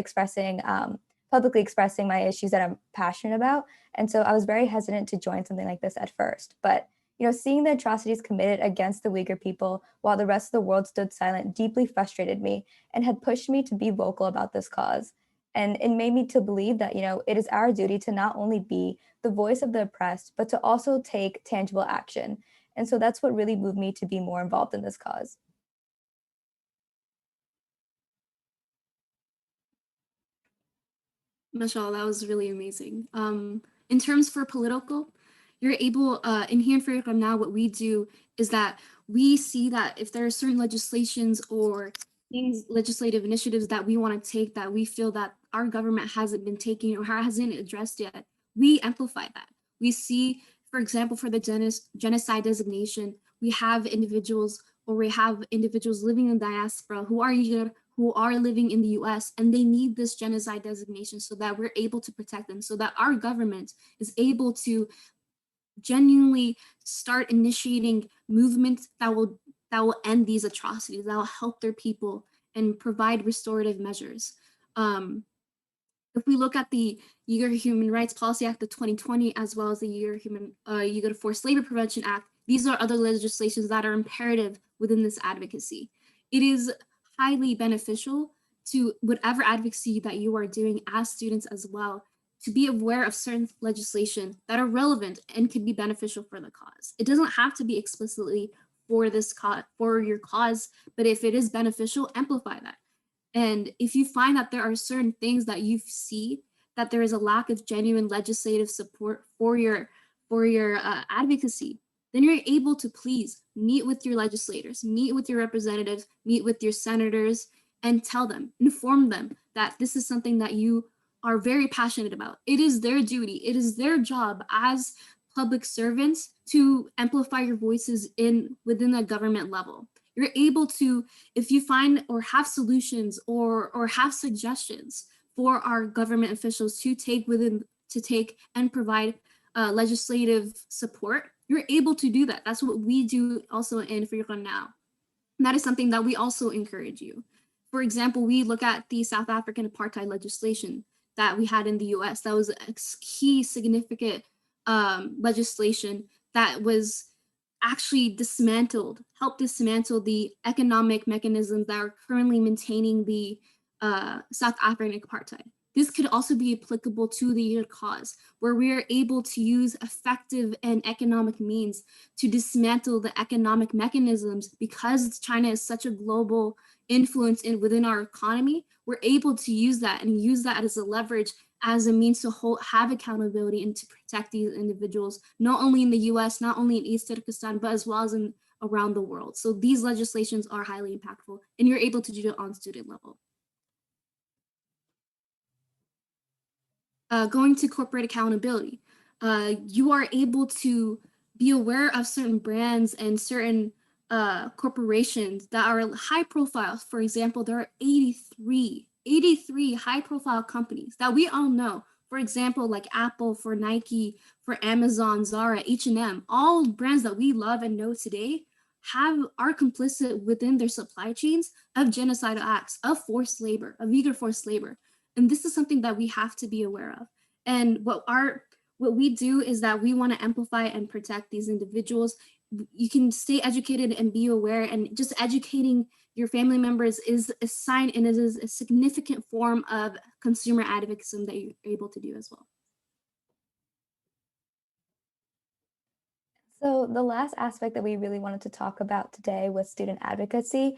publicly expressing my issues that I'm passionate about. And so I was very hesitant to join something like this at first. But, seeing the atrocities committed against the Uyghur people while the rest of the world stood silent deeply frustrated me and had pushed me to be vocal about this cause. And it made me to believe that, it is our duty to not only be the voice of the oppressed, but to also take tangible action. And so that's what really moved me to be more involved in this cause. Mashallah, that was really amazing. In terms for political, you're able, in here in Uyghur Now, what we do is that we see that if there are certain legislations or legislative initiatives that we want to take that we feel that our government hasn't been taking or hasn't addressed yet, we amplify that. We see, for example, for the genocide designation, we have individuals living in diaspora who are Uyghur, who are living in the US, and they need this genocide designation so that we're able to protect them, so that our government is able to genuinely start initiating movements that will end these atrocities, that will help their people and provide restorative measures. If we look at the Uyghur Human Rights Policy Act of 2020, as well as the Uyghur Forced Labor Prevention Act, these are other legislations that are imperative within this advocacy. It is highly beneficial to whatever advocacy that you are doing as students as well, to be aware of certain legislation that are relevant and could be beneficial for the cause. It doesn't have to be explicitly for this cause, for your cause, but if it is beneficial, amplify that. And if you find that there are certain things that you see that there is a lack of genuine legislative support for your advocacy, then you're able to please meet with your legislators, meet with your representatives, meet with your senators, and tell them, inform them that this is something that you are very passionate about. It is their duty, it is their job as public servants to amplify your voices within a government level. You're able to, if you find or have solutions or have suggestions for our government officials to take and provide legislative support, you're able to do that. That's what we do also in Uyghur Now. And that is something that we also encourage you. For example, we look at the South African apartheid legislation that we had in the US. That was a key significant legislation that was actually helped dismantle the economic mechanisms that are currently maintaining the South African apartheid. This could also be applicable to the Uyghur cause, where we are able to use effective and economic means to dismantle the economic mechanisms. Because China is such a global influence within our economy, we're able to use that as a leverage, as a means to have accountability and to protect these individuals, not only in the US, not only in East Turkestan, but as well as around the world. So these legislations are highly impactful, and you're able to do it on student level. Going to corporate accountability, you are able to be aware of certain brands and certain corporations that are high profile. For example, there are 83 83 high-profile companies that we all know. For example, like Apple, for Nike, for Amazon, Zara, H&M, all brands that we love and know today are complicit within their supply chains of genocidal acts, of forced labor, of Uyghur forced labor. And this is something that we have to be aware of. And what we do is that we want to amplify and protect these individuals. You can stay educated and be aware, and just educating your family members is a sign and it is a significant form of consumer advocacy that you're able to do as well. So the last aspect that we really wanted to talk about today was student advocacy,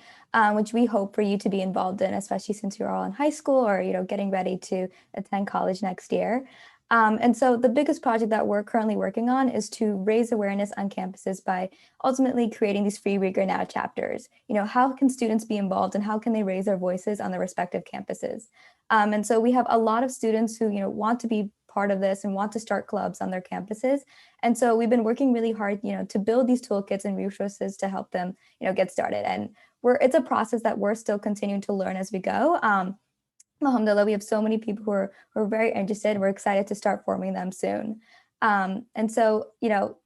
which we hope for you to be involved in, especially since you're all in high school or getting ready to attend college next year. And so the biggest project that we're currently working on is to raise awareness on campuses by ultimately creating these free Uyghur Now chapters. How can students be involved and how can they raise their voices on their respective campuses? And so we have a lot of students who want to be part of this and want to start clubs on their campuses. And so we've been working really hard, to build these toolkits and resources to help them, get started. And it's a process that we're still continuing to learn as we go. Alhamdulillah, we have so many people who are very interested. We're excited to start forming them soon. And so,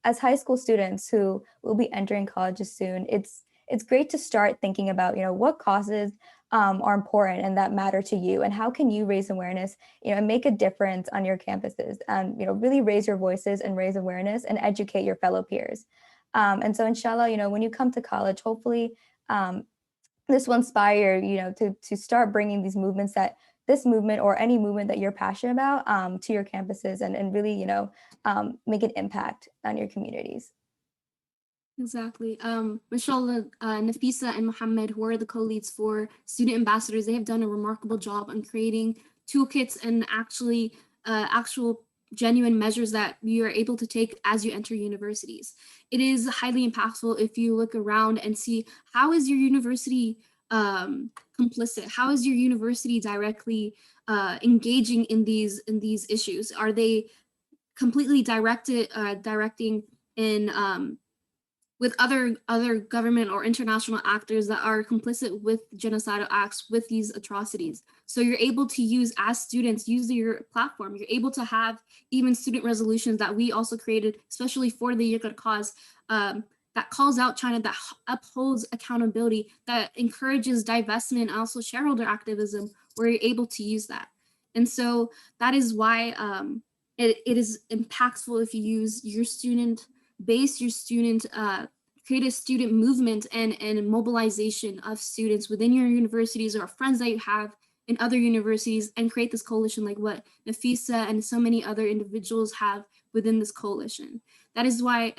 as high school students who will be entering colleges soon, it's great to start thinking about, what causes are important and that matter to you, and how can you raise awareness, and make a difference on your campuses, and really raise your voices and raise awareness and educate your fellow peers. And so, inshallah, when you come to college, hopefully, this will inspire you, to start bringing these movements this movement or any movement that you're passionate about to your campuses and really, make an impact on your communities. Exactly. Mashallah, Nafisa and Muhammad, who are the co-leads for student ambassadors, they have done a remarkable job on creating toolkits and actual genuine measures that you are able to take as you enter universities. It is highly impactful if you look around and see, how is your university complicit? How is your university directly engaging in these issues? Are they completely directing in with other government or international actors that are complicit with genocidal acts, with these atrocities? So you're able to use, as students, use your platform. You're able to have even student resolutions that we also created, especially for the Uyghur cause, that calls out China, that upholds accountability, that encourages divestment and also shareholder activism, where you're able to use that. And so that is why it is impactful if you use your student base, your student, create a student movement and mobilization of students within your universities or friends that you have in other universities, and create this coalition like what Nafisa and so many other individuals have within this coalition. That is why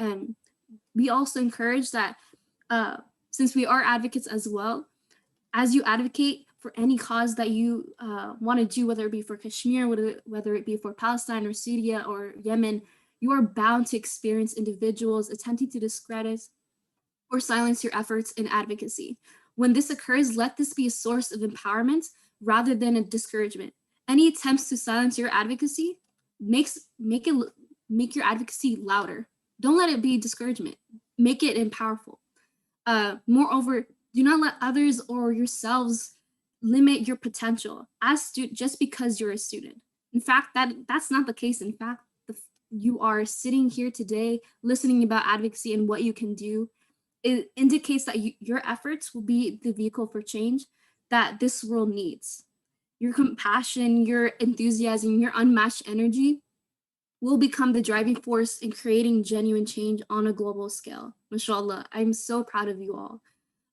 we also encourage that, since we are advocates as well, as you advocate for any cause that you want to do, whether it be for Kashmir, whether it be for Palestine or Syria or Yemen, you are bound to experience individuals attempting to discredit or silence your efforts in advocacy. When this occurs, let this be a source of empowerment rather than a discouragement. Any attempts to silence your advocacy make your advocacy louder. Don't let it be discouragement. Make it powerful. Moreover, do not let others or yourselves limit your potential as just because you're a student. In fact, that's not the case. In fact, you are sitting here today listening about advocacy and what you can do. It indicates that your efforts will be the vehicle for change that this world needs. Your compassion, your enthusiasm, your unmatched energy will become the driving force in creating genuine change on a global scale. Mashallah, I'm so proud of you all.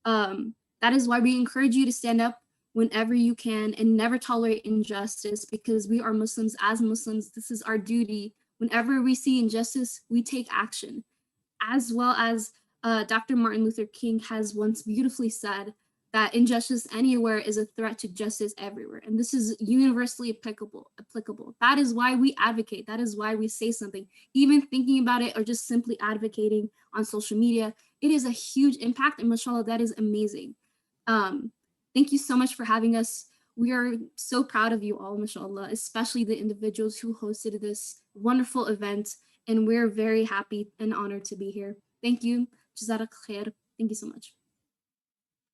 That is why we encourage you to stand up whenever you can and never tolerate injustice, because we are Muslims. As Muslims, this is our duty. Whenever we see injustice, we take action. As well as Dr. Martin Luther King has once beautifully said, that injustice anywhere is a threat to justice everywhere. And this is universally applicable. That is why we advocate. That is why we say something. Even thinking about it or just simply advocating on social media, it is a huge impact, and mashallah, that is amazing. Thank you so much for having us. We are so proud of you all, mashallah, especially the individuals who hosted this wonderful event. And we're very happy and honored to be here. Thank you. Jazakallah khair. Thank you so much.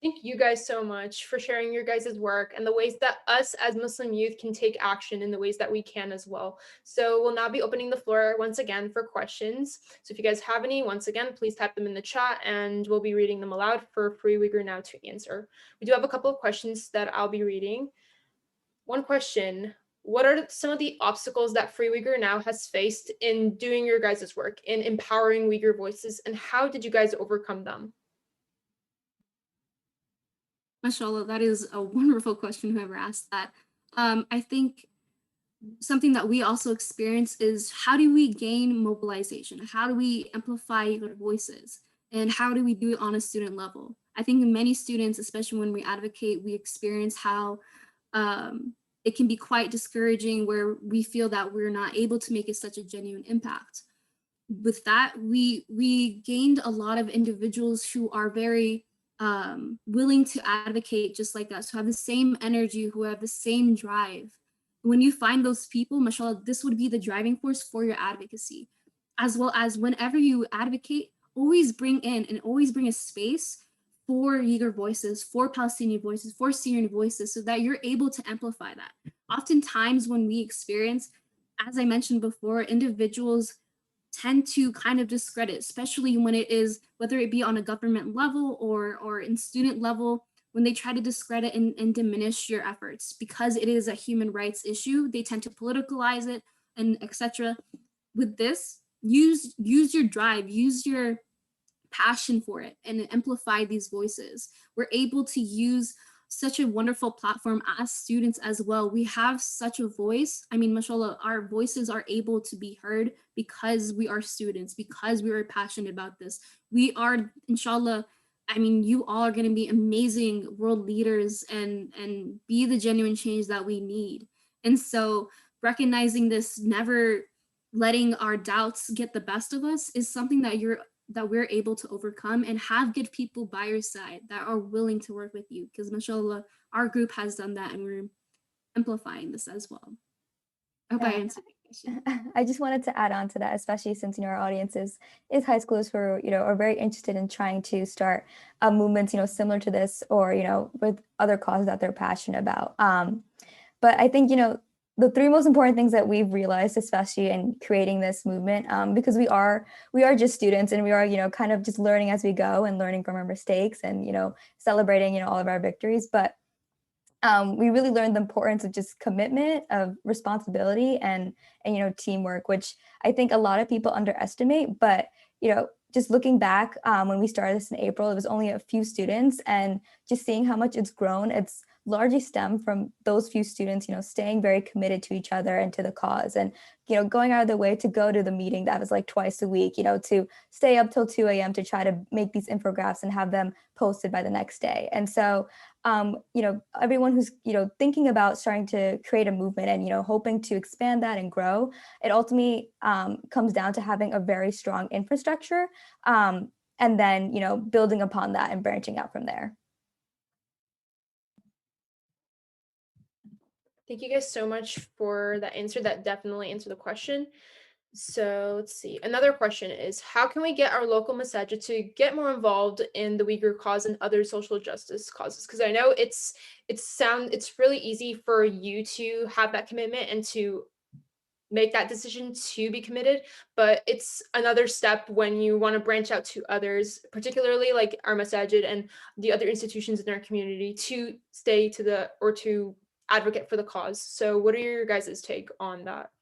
Thank you guys so much for sharing your guys' work and the ways that us as Muslim youth can take action in the ways that we can as well. So we'll now be opening the floor once again for questions. So if you guys have any, once again, please type them in the chat and we'll be reading them aloud for Free Uyghur Now to answer. We do have a couple of questions that I'll be reading. One question: what are some of the obstacles that Free Uyghur Now has faced in doing your guys' work, in empowering Uyghur voices, and how did you guys overcome them? Mashallah, that is a wonderful question, whoever asked that. I think something that we also experience is how do we gain mobilization? How do we amplify your voices? And how do we do it on a student level? I think many students, especially when we advocate, we experience how it can be quite discouraging where we feel that we're not able to make it such a genuine impact. With that, we gained a lot of individuals who are very willing to advocate just like that, so have the same energy, who have the same drive. When you find those people, mashallah, this would be the driving force for your advocacy. As well as whenever you advocate, always bring in and always bring a space for Uyghur voices, for Palestinian voices, for Syrian voices, so that you're able to amplify that. Oftentimes when we experience, as I mentioned before, individuals tend to kind of discredit, especially when it is, whether it be on a government level or in student level, when they try to discredit and diminish your efforts because it is a human rights issue, they tend to politicalize it and etc. With this, use your drive, use your passion for it and amplify these voices. We're able to use such a wonderful platform as students as well. We have such a voice. I mean, mashallah, our voices are able to be heard because we are students, because we are passionate about this. We are, inshallah, I mean, you all are going to be amazing world leaders and be the genuine change that we need. And so recognizing this, never letting our doubts get the best of us, is something that we're able to overcome, and have good people by your side that are willing to work with you, because mashallah, our group has done that and we're amplifying this as well. I hope I answered the question. I just wanted to add on to that, especially since our audience is high schoolers who are very interested in trying to start movements similar to this, or with other causes that they're passionate about. But I think the three most important things that we've realized, especially in creating this movement, because we are just students, and we are kind of just learning as we go and learning from our mistakes, and celebrating all of our victories. But we really learned the importance of just commitment, of responsibility, and teamwork, which I think a lot of people underestimate. But just looking back, when we started this in April, it was only a few students, and just seeing how much it's grown, it's largely stemmed from those few students, staying very committed to each other and to the cause, and going out of their way to go to the meeting that was like twice a week, to stay up till 2 a.m. to try to make these infographics and have them posted by the next day. And so everyone who's thinking about starting to create a movement and hoping to expand that and grow, it ultimately comes down to having a very strong infrastructure, and then building upon that and branching out from there. Thank you guys so much for that answer. That definitely answered the question. So let's see. Another question is, how can we get our local masajid to get more involved in the Uyghur cause and other social justice causes? Because I know it's really easy for you to have that commitment and to make that decision to be committed, but it's another step when you want to branch out to others, particularly like our masajid and the other institutions in our community, to stay to advocate for the cause. So what are your guys' take on that?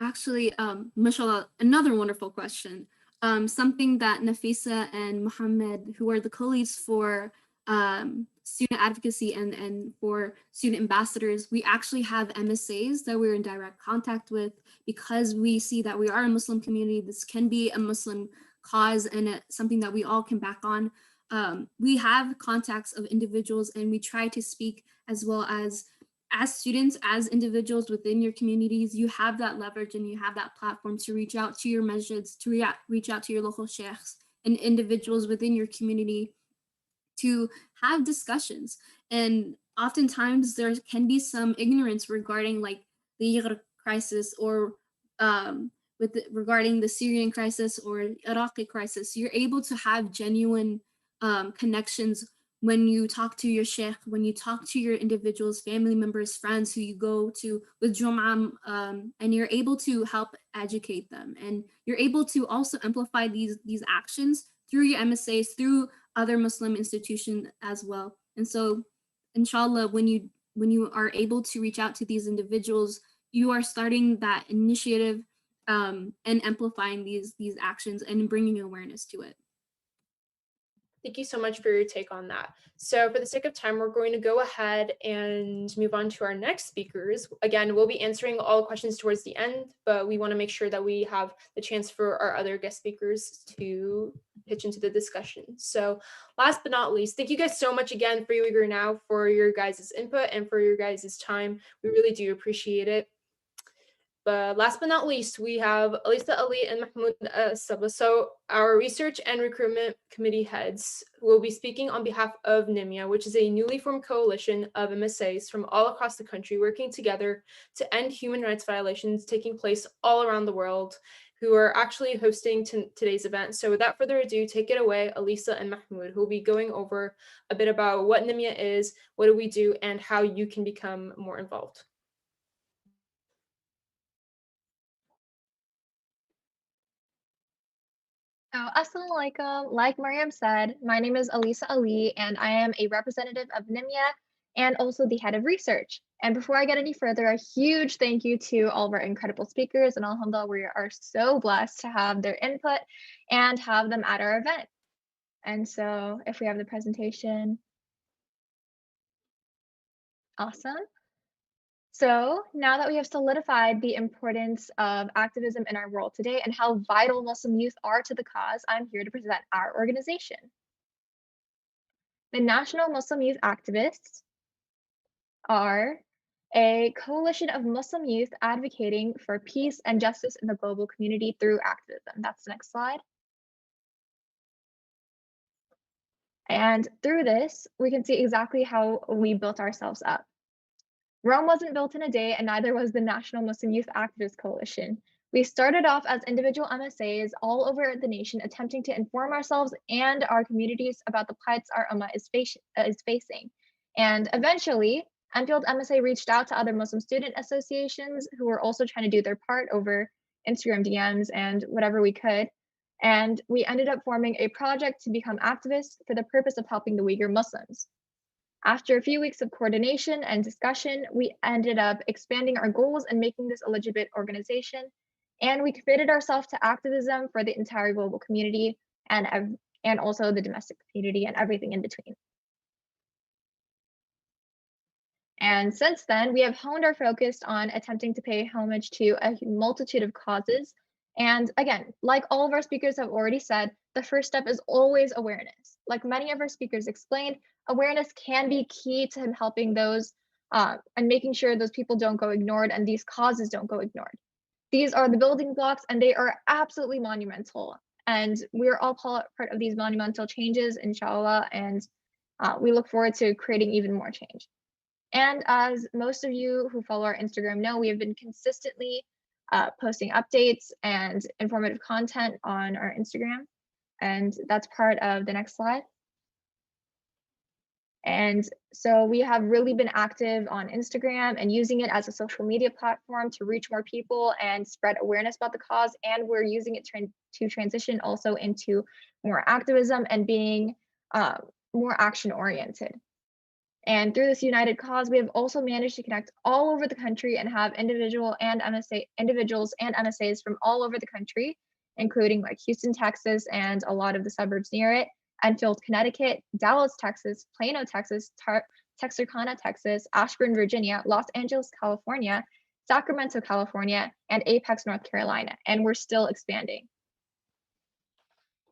Actually, mashallah, another wonderful question. Something that Nafisa and Mohammed, who are the co-leads for student advocacy and for student ambassadors, we actually have MSAs that we're in direct contact with, because we see that we are a Muslim community. This can be a Muslim cause and something that we all can back on. We have contacts of individuals, and we try to speak as well as students, as individuals within your communities. You have that leverage and you have that platform to reach out to your masjids, to reach out to your local sheikhs and individuals within your community to have discussions. And oftentimes there can be some ignorance regarding like the Uyghur crisis, or regarding the Syrian crisis or Iraqi crisis. You're able to have genuine connections when you talk to your sheikh, when you talk to your individuals, family members, friends who you go to with Jum'ah, and you're able to help educate them, and you're able to also amplify these actions through your MSAs, through other Muslim institutions as well. And so, inshallah, when you are able to reach out to these individuals, you are starting that initiative and amplifying these actions and bringing awareness to it. Thank you so much for your take on that. So for the sake of time, we're going to go ahead and move on to our next speakers. Again, we'll be answering all questions towards the end, but we want to make sure that we have the chance for our other guest speakers to pitch into the discussion. So last but not least, thank you guys so much again for Uyghur Now, for your guys' input and for your guys' time. We really do appreciate it. But last but not least, we have Alisa Ali and Mahmoud Sabah. So our research and recruitment committee heads will be speaking on behalf of NMYA, which is a newly formed coalition of MSAs from all across the country working together to end human rights violations taking place all around the world, who are actually hosting today's event. So without further ado, take it away, Alisa and Mahmoud, who will be going over a bit about what NMYA is, what do we do, and how you can become more involved. So, Assalamu alaikum. Like Mariam said, my name is Alisa Ali, and I am a representative of NMYA and also the head of research. And before I get any further, a huge thank you to all of our incredible speakers. And alhamdulillah, we are so blessed to have their input and have them at our event. And so if we have the presentation. Awesome. So now that we have solidified the importance of activism in our world today and how vital Muslim youth are to the cause, I'm here to present our organization. The National Muslim Youth Activists are a coalition of Muslim youth advocating for peace and justice in the global community through activism. That's the next slide. And through this, we can see exactly how we built ourselves up. Rome wasn't built in a day, and neither was the National Muslim Youth Activist Coalition. We started off as individual MSAs all over the nation, attempting to inform ourselves and our communities about the plights our ummah is facing. And eventually, Enfield MSA reached out to other Muslim student associations who were also trying to do their part over Instagram DMs and whatever we could. And we ended up forming a project to become activists for the purpose of helping the Uyghur Muslims. After a few weeks of coordination and discussion, we ended up expanding our goals and making this a legitimate organization. And we committed ourselves to activism for the entire global community and also the domestic community and everything in between. And since then, we have honed our focus on attempting to pay homage to a multitude of causes. And again, like all of our speakers have already said, the first step is always awareness. Like many of our speakers explained, awareness can be key to helping those and making sure those people don't go ignored and these causes don't go ignored. These are the building blocks and they are absolutely monumental. And we're all part of these monumental changes, inshallah, and we look forward to creating even more change. And as most of you who follow our Instagram know, we have been consistently posting updates and informative content on our Instagram. And that's part of the next slide. And so we have really been active on Instagram and using it as a social media platform to reach more people and spread awareness about the cause. And we're using it to transition also into more activism and being more action oriented. And through this united cause, we have also managed to connect all over the country and have individuals and MSAs from all over the country, including like Houston, Texas, and a lot of the suburbs near it, Enfield, Connecticut, Dallas, Texas, Plano, Texas, Texarkana, Texas, Ashburn, Virginia, Los Angeles, California, Sacramento, California, and Apex, North Carolina. And we're still expanding.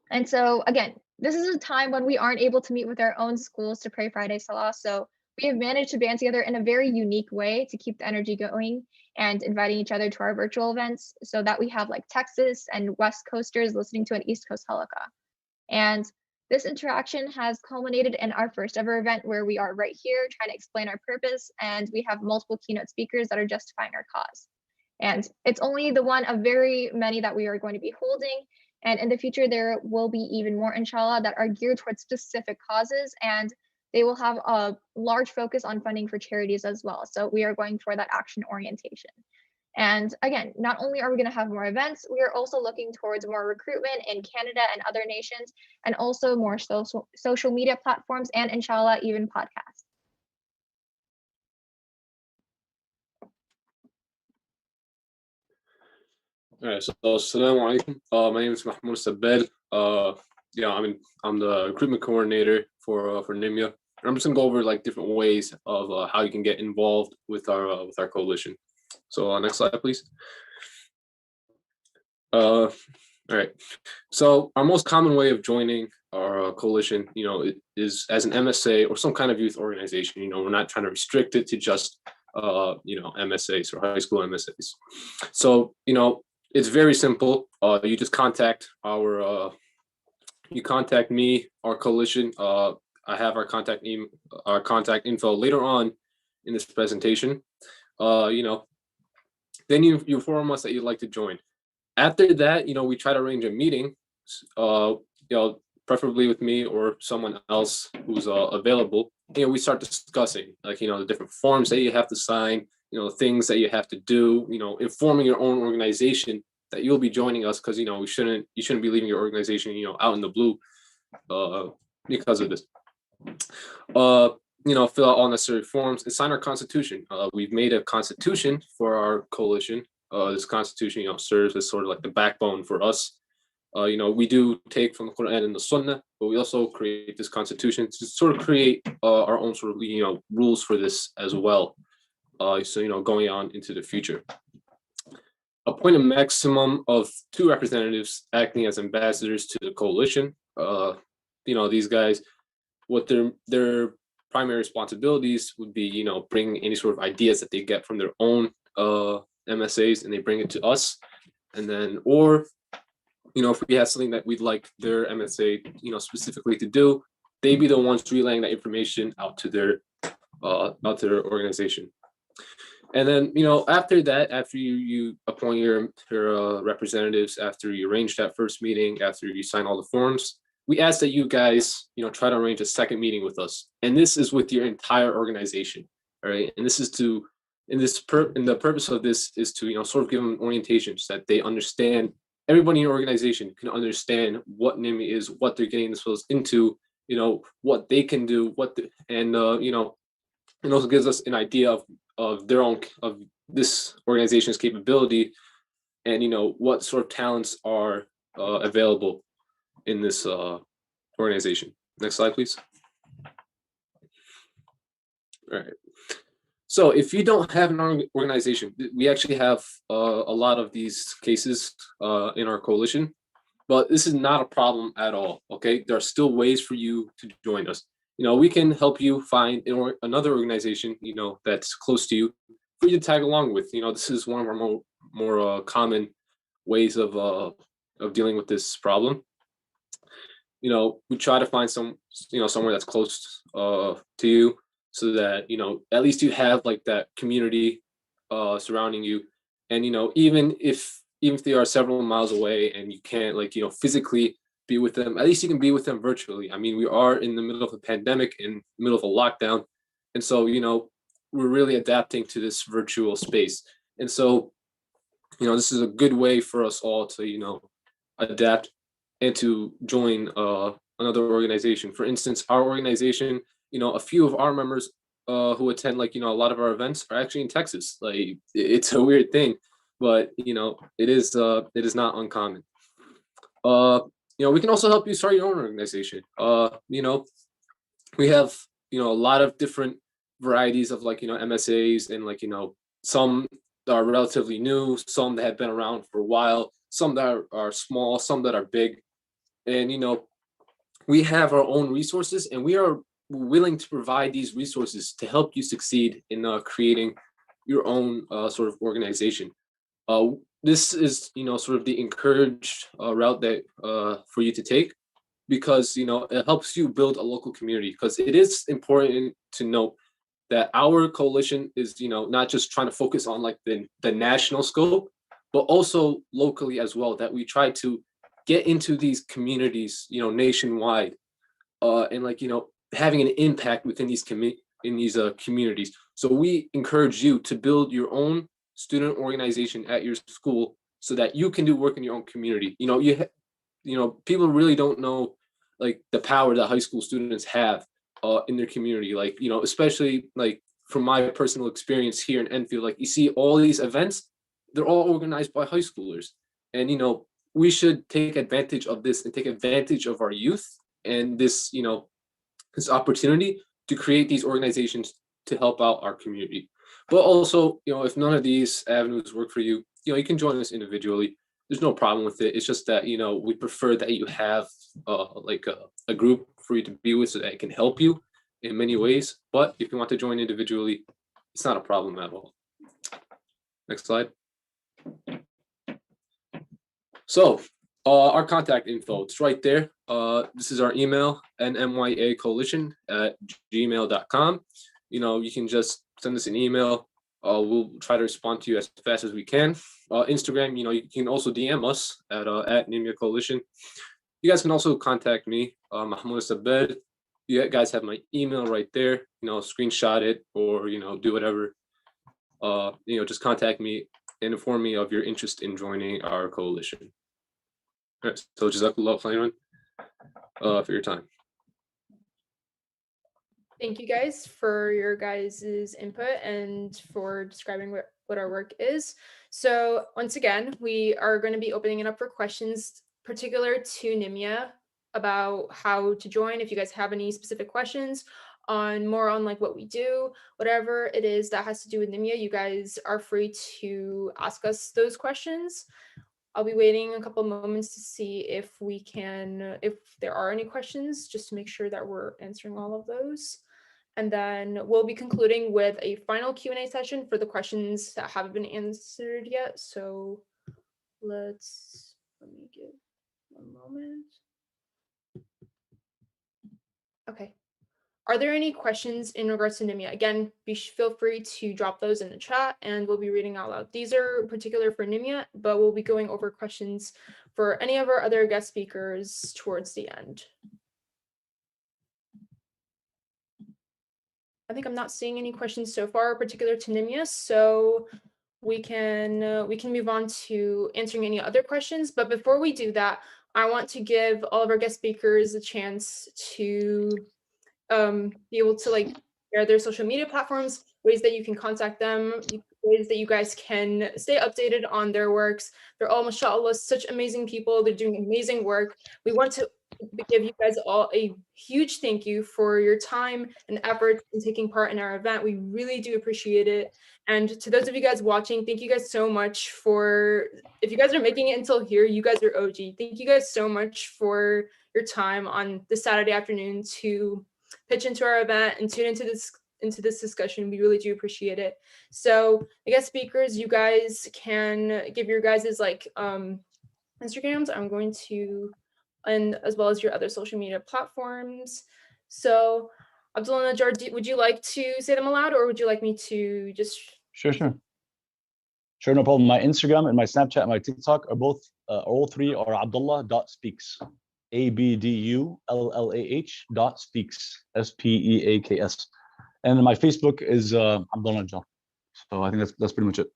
And so again, this is a time when we aren't able to meet with our own schools to pray Friday Salah. So we have managed to band together in a very unique way to keep the energy going and inviting each other to our virtual events so that we have like Texas and West Coasters listening to an East Coast halakha. And this interaction has culminated in our first ever event where we are right here trying to explain our purpose, and we have multiple keynote speakers that are justifying our cause. And it's only the one of very many that we are going to be holding. And in the future, there will be even more, inshallah, that are geared towards specific causes. And they will have a large focus on funding for charities as well. So we are going for that action orientation. And again, not only are we going to have more events, we are also looking towards more recruitment in Canada and other nations, and also more social media platforms, and inshallah, even podcasts. All right, so assalamu alaikum. My name is Mahmoud Sabel. I'm the recruitment coordinator for NMYA. And I'm just gonna go over like different ways of how you can get involved with our coalition. So next slide, please. All right. So our most common way of joining our coalition, is as an MSA or some kind of youth organization. We're not trying to restrict it to just MSAs or high school MSAs. So it's very simple. You just contact you contact me, our coalition. I have our contact info later on in this presentation. Then you inform us that you'd like to join. After that, we try to arrange a meeting, preferably with me or someone else who's available. We start discussing the different forms that you have to sign, things that you have to do, informing your own organization that you'll be joining us, because you shouldn't be leaving your organization out in the blue because of this. Fill out all necessary forms and sign our constitution. We've made a constitution for our coalition. This constitution serves as sort of like the backbone for us. We do take from the Quran and the Sunnah, but we also create this constitution to sort of create our own sort of rules for this as well. So going on into the future. Appoint a maximum of 2 representatives acting as ambassadors to the coalition. These guys, what their primary responsibilities would be, bringing any sort of ideas that they get from their own MSAs, and they bring it to us. And then, or if we have something that we'd like their MSA, specifically to do, they'd be the ones relaying that information out to their organization. And then, after that, after you appoint your representatives, after you arrange that first meeting, after you sign all the forms, we ask that you guys, try to arrange a second meeting with us. And this is with your entire organization, all right? And this is to, the purpose of this is to, sort of give them orientation so that they understand, everybody in your organization can understand what NMYA is, what they're getting themselves into, what they can do, and it also gives us an idea of their own, of this organization's capability, and what sort of talents are available in this organization. Next slide, please. All right. So if you don't have an organization, we actually have a lot of these cases in our coalition, but this is not a problem at all, okay? There are still ways for you to join us. We can help you find another organization, that's close to you for you to tag along with. This is one of our more common ways of dealing with this problem. We try to find somewhere that's close to you, so that at least you have like that community surrounding you. And even if they are several miles away and you can't physically be with them, at least you can be with them virtually. I mean, we are in the middle of a pandemic, in the middle of a lockdown, and so we're really adapting to this virtual space. And so this is a good way for us all to adapt and to join another organization. For instance, our organization, a few of our members who attend a lot of our events are actually in Texas. Like, it's a weird thing, but it is not uncommon. We can also help you start your own organization. We have a lot of different varieties of MSAs, and some that are relatively new, some that have been around for a while, some that are small, some that are big. And we have our own resources, and we are willing to provide these resources to help you succeed in creating your own sort of organization. This is sort of the encouraged route that for you to take, because it helps you build a local community. Because it is important to note that our coalition is not just trying to focus on the national scope, but also locally as well, that we try to get into these communities nationwide, and having an impact within these communities. So we encourage you to build your own student organization at your school so that you can do work in your own community. People really don't know like the power that high school students have in their community. Like, especially like from my personal experience here in Enfield, like you see all these events, they're all organized by high schoolers. And, we should take advantage of this and take advantage of our youth and this, this opportunity to create these organizations to help out our community. But also, if none of these avenues work for you, you can join us individually. There's no problem with it. It's just that, we prefer that you have like a group for you to be with so that it can help you in many ways. But if you want to join individually, it's not a problem at all. Next slide. So our contact info, it's right there. This is our email, nmyacoalition@gmail.com. You can just send us an email. We'll try to respond to you as fast as we can. Instagram, you can also DM us at NMYA Coalition. You guys can also contact me, Mahmoud Sabed. You guys have my email right there. Screenshot it or do whatever. Just contact me and inform me of your interest in joining our coalition. All right, so Jazakallah khairan for your time. Thank you guys for your guys' input and for describing what our work is. So once again, we are going to be opening it up for questions particular to NMYA about how to join. If you guys have any specific questions on like what we do, whatever it is that has to do with NMYA, you guys are free to ask us those questions. I'll be waiting a couple of moments to see if there are any questions, just to make sure that we're answering all of those. And then we'll be concluding with a final Q&A session for the questions that haven't been answered yet. So let me give one moment. Okay. Are there any questions in regards to NMYA? Again, feel free to drop those in the chat and we'll be reading out loud. These are particular for NMYA, but we'll be going over questions for any of our other guest speakers towards the end. I think I'm not seeing any questions so far particular to NMYA, so we can move on to answering any other questions. But before we do that, I want to give all of our guest speakers a chance to be able to share their social media platforms, ways that you can contact them, ways that you guys can stay updated on their works. They're all, mashallah, such amazing people. They're doing amazing work. We want to give you guys all a huge thank you for your time and effort in taking part in our event. We really do appreciate it. And to those of you guys watching, thank you guys so much if you guys are making it until here, you guys are OG. Thank you guys so much for your time on this Saturday afternoon to pitch into our event and tune into this discussion. We really do appreciate it. So the guest speakers, you guys can give your guys's Instagrams. I'm going to, and as well as your other social media platforms. So Abdullah Najjar, would you like to say them aloud or would you like me to just? Sure, no problem. My Instagram and my Snapchat and my TikTok are both, all three are abdullah.speaks. ABDULLAH.speaks, SPEAKS. And then my Facebook is Abdullah Najjar. So I think that's pretty much it.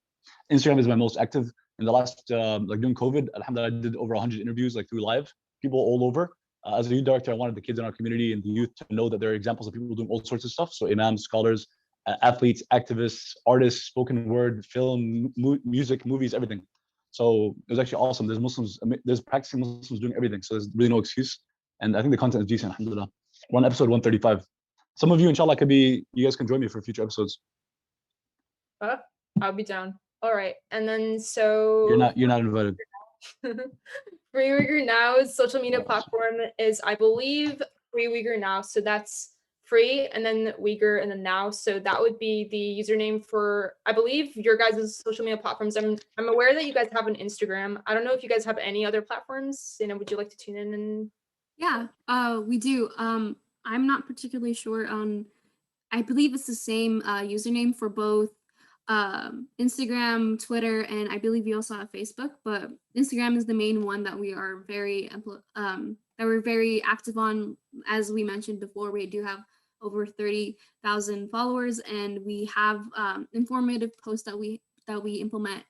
Instagram is my most active. In the last, during COVID, alhamdulillah, I did over 100 interviews through live, people all over. As a youth director, I wanted the kids in our community and the youth to know that there are examples of people doing all sorts of stuff. So imams, scholars, athletes, activists, artists, spoken word, film, music, movies, everything. So it was actually awesome. There's practicing Muslims doing everything. So there's really no excuse. And I think the content is decent, alhamdulillah. We're on episode 135. Some of you, inshallah, you guys can join me for future episodes. I'll be down. All right. And then so you're not invited. Free Uyghur Now's social media platform is, I believe, Free Uyghur Now. So that's free and then Uyghur and then Now. So that would be the username for, I believe, your guys' social media platforms. I'm aware that you guys have an Instagram. I don't know if you guys have any other platforms. Would you like to tune in? And yeah, we do. I'm not particularly sure on, I believe it's the same username for both Instagram, Twitter, and I believe we also have Facebook, but Instagram is the main one that we are very that we're very active on. As we mentioned before, we do have over 30,000 followers, and we have informative posts that we implement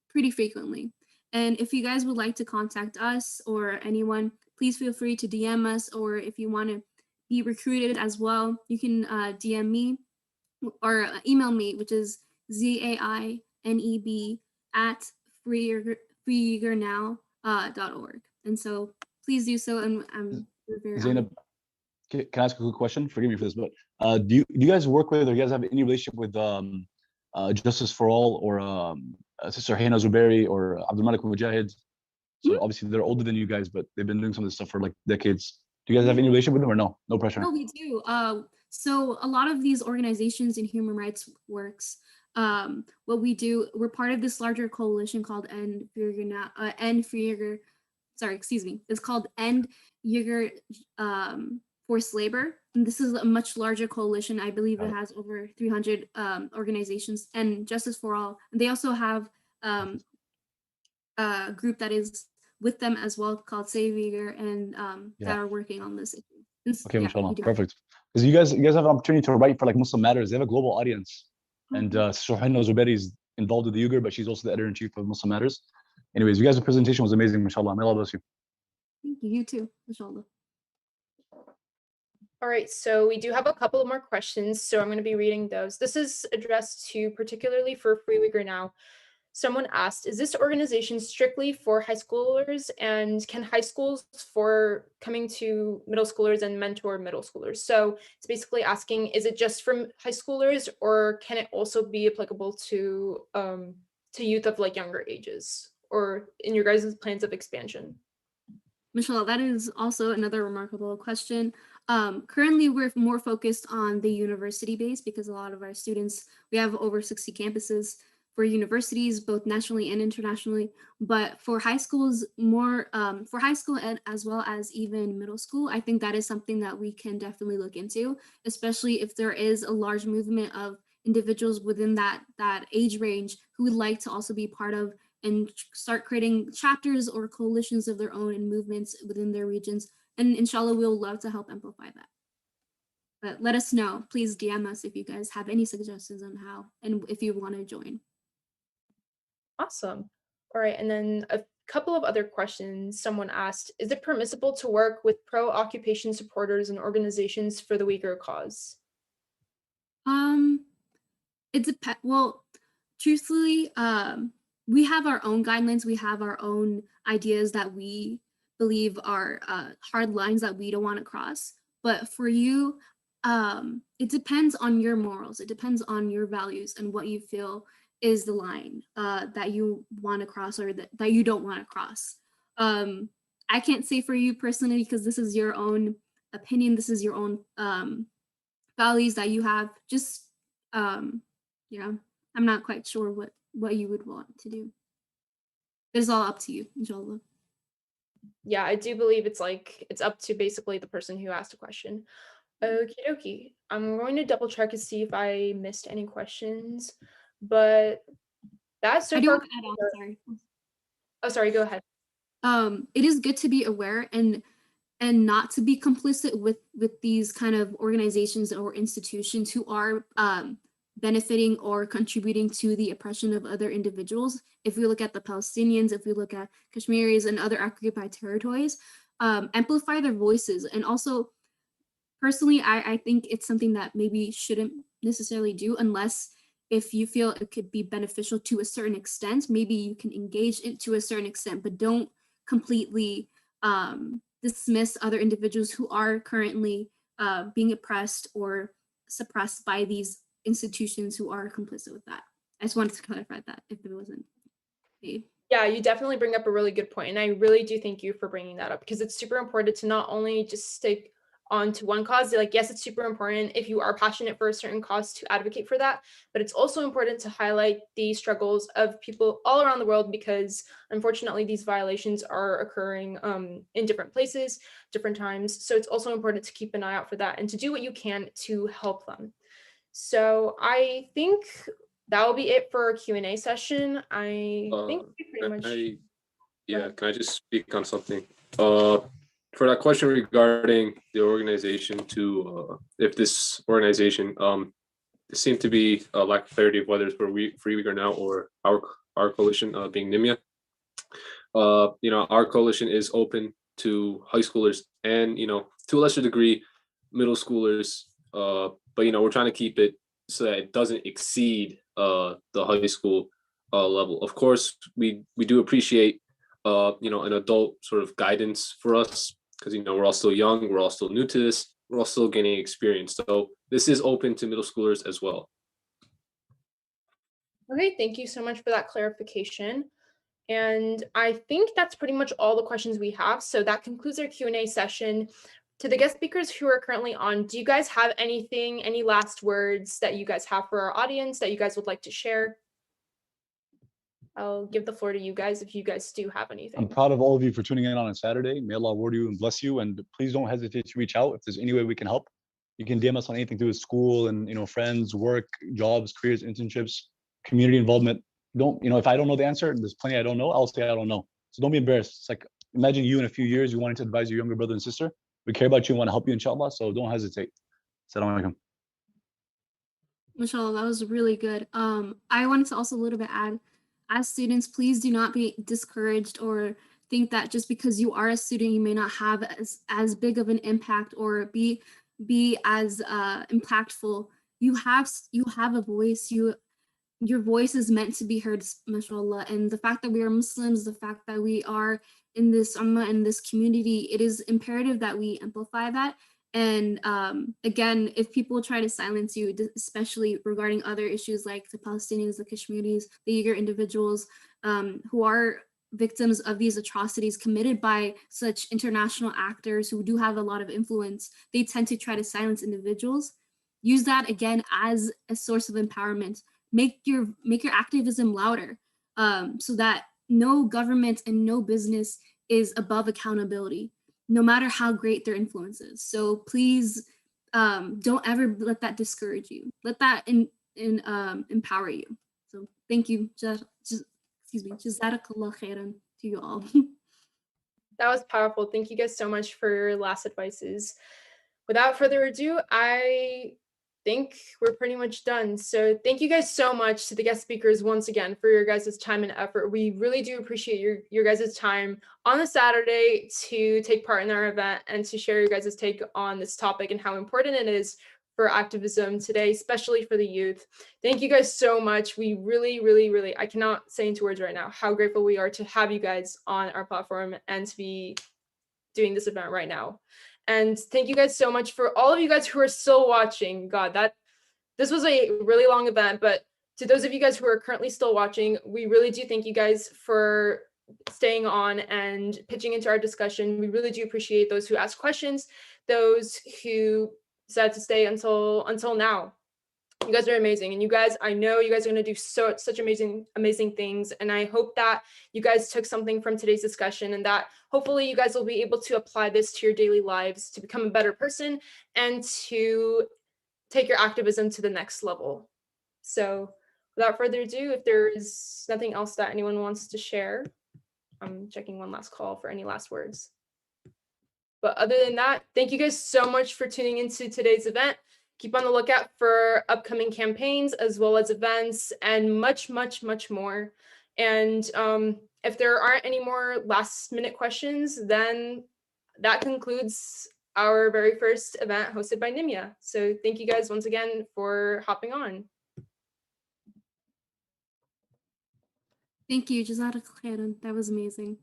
pretty frequently. And if you guys would like to contact us or anyone, please feel free to DM us, or if you want to be recruited as well, you can DM me or email me, which is zaineb@freeuyghurnow.org. And so please do so. And we're very Zainab, can I ask a quick question? Forgive me for this, but do you guys work with, or you guys have any relationship with Justice for All, or Sister Hina Zubairi, or Abdul Malik Mujahid? So obviously they're older than you guys, but they've been doing some of this stuff for like decades. Do you guys have any relationship with them, or no? No pressure. No, we do. So a lot of these organizations in human rights works, what we do, we're part of this larger coalition called End Uyghur, it's called End Uyghur Forced Labor. And this is a much larger coalition. I believe it has over 300 organizations, and Justice for All. And they also have a group that is with them as well called Save Uyghur, and that are working on this issue. Okay, mashallah, perfect. Because you guys have an opportunity to write for like Muslim Matters. They have a global audience, and Sister Hina Zubairi is involved with the Uyghur, but she's also the editor-in-chief of Muslim Matters. Anyways, you guys' presentation was amazing, mashallah. May Allah bless you. Thank you. You too, mashallah. All right, so we do have a couple of more questions, so I'm going to be reading those. This is addressed to particularly for Free Uyghur Now. Someone asked, is this organization strictly for high schoolers, and can high schools for coming to middle schoolers and mentor middle schoolers? So it's basically asking, is it just from high schoolers, or can it also be applicable to youth of like younger ages, or in your guys' plans of expansion? Michelle, that is also another remarkable question. Currently, we're more focused on the university base because a lot of our students, we have over 60 campuses for universities, both nationally and internationally. But for high schools, for high school and as well as even middle school, I think that is something that we can definitely look into, especially if there is a large movement of individuals within that age range who would like to also be part of and start creating chapters or coalitions of their own and movements within their regions. And inshallah, we'll love to help amplify that. But let us know. Please DM us if you guys have any suggestions on how and if you want to join. Awesome. All right, and then a couple of other questions. Someone asked, is it permissible to work with pro-occupation supporters and organizations for the Uyghur cause? It depends. Well, truthfully, we have our own guidelines. We have our own ideas that we believe are hard lines that we don't want to cross. But for you, it depends on your morals. It depends on your values and what you feel is the line that you want to cross or that you don't want to cross. I can't say for you personally because this is your own opinion. This is your own values that you have. Just, I'm not quite sure what you would want to do. It's all up to you, inshallah. Yeah, I do believe it's up to basically the person who asked a question. Okie dokie. I'm going to double check to see if I missed any questions, but that's so far. Sorry. Oh, sorry, go ahead. It is good to be aware and not to be complicit with these kind of organizations or institutions who are benefiting or contributing to the oppression of other individuals. If we look at the Palestinians, if we look at Kashmiris and other occupied territories, amplify their voices. And also, personally, I think it's something that maybe shouldn't necessarily do unless if you feel it could be beneficial to a certain extent, maybe you can engage it to a certain extent, but don't completely dismiss other individuals who are currently being oppressed or suppressed by these institutions who are complicit with that. I just wanted to clarify that if it wasn't made. Yeah, you definitely bring up a really good point, and I really do thank you for bringing that up because it's super important to not only just stick on to one cause. Like, yes, it's super important if you are passionate for a certain cause to advocate for that, but it's also important to highlight the struggles of people all around the world because unfortunately these violations are occurring in different places, different times. So it's also important to keep an eye out for that and to do what you can to help them. So I think that will be it for our Q&A session. I think we pretty much. Can I just speak on something? for that question regarding the organization to if this organization there seemed to be a lack of clarity of whether it's for Free Uyghur Now or our coalition being NMYA. Our coalition is open to high schoolers and to a lesser degree middle schoolers, but we're trying to keep it so that it doesn't exceed the high school level. Of course, we do appreciate an adult sort of guidance for us, because we're all still young, we're all still new to this, we're all still gaining experience. So this is open to middle schoolers as well. Okay, thank you so much for that clarification. And I think that's pretty much all the questions we have. So that concludes our Q&A session. To the guest speakers who are currently on, do you guys have anything, any last words that you guys have for our audience that you guys would like to share? I'll give the floor to you guys if you guys do have anything. I'm proud of all of you for tuning in on a Saturday. May Allah reward you and bless you. And please don't hesitate to reach out if there's any way we can help. You can DM us on anything to do with school and friends, work, jobs, careers, internships, community involvement. If I don't know the answer, there's plenty I don't know, I'll say I don't know. So don't be embarrassed. It's like, imagine you in a few years, you wanted to advise your younger brother and sister. We care about you and want to help you, inshallah. So don't hesitate. Assalamu alaikum. Mashallah, that was really good. I wanted to also a little bit add, as students, please do not be discouraged or think that just because you are a student, you may not have as big of an impact or be as impactful. You have a voice. Your voice is meant to be heard, mashallah. And the fact that we are Muslims, the fact that we are in this ummah, in this community, it is imperative that we amplify that. And again, if people try to silence you, especially regarding other issues like the Palestinians, the Kashmiris, the Uyghur individuals who are victims of these atrocities committed by such international actors who do have a lot of influence, they tend to try to silence individuals. Use that again as a source of empowerment. Make your activism louder, so that no government and no business is above accountability, no matter how great their influence is. So please don't ever let that discourage you. Let that empower you. So thank you. Jazakallah khairan to you all. That was powerful. Thank you guys so much for your last advices. Without further ado, I think we're pretty much done. So thank you guys so much to the guest speakers once again for your guys' time and effort. We really do appreciate your guys' time on a Saturday to take part in our event and to share your guys' take on this topic and how important it is for activism today, especially for the youth. Thank you guys so much. We really, really, really, I cannot say into words right now how grateful we are to have you guys on our platform and to be doing this event right now. And thank you guys so much for all of you guys who are still watching. God, this was a really long event, but to those of you guys who are currently still watching, we really do thank you guys for staying on and pitching into our discussion. We really do appreciate those who asked questions, those who decided to stay until now. You guys are amazing. And you guys, I know you guys are going to do such amazing things. And I hope that you guys took something from today's discussion and that hopefully you guys will be able to apply this to your daily lives to become a better person and to take your activism to the next level. So without further ado, if there is nothing else that anyone wants to share, I'm checking one last call for any last words. But other than that, thank you guys so much for tuning into today's event. Keep on the lookout for upcoming campaigns as well as events and much, much, much more. And if there aren't any more last minute questions, then that concludes our very first event hosted by NMYA. So thank you guys once again for hopping on. Thank you, Jazakallah khairan. That was amazing.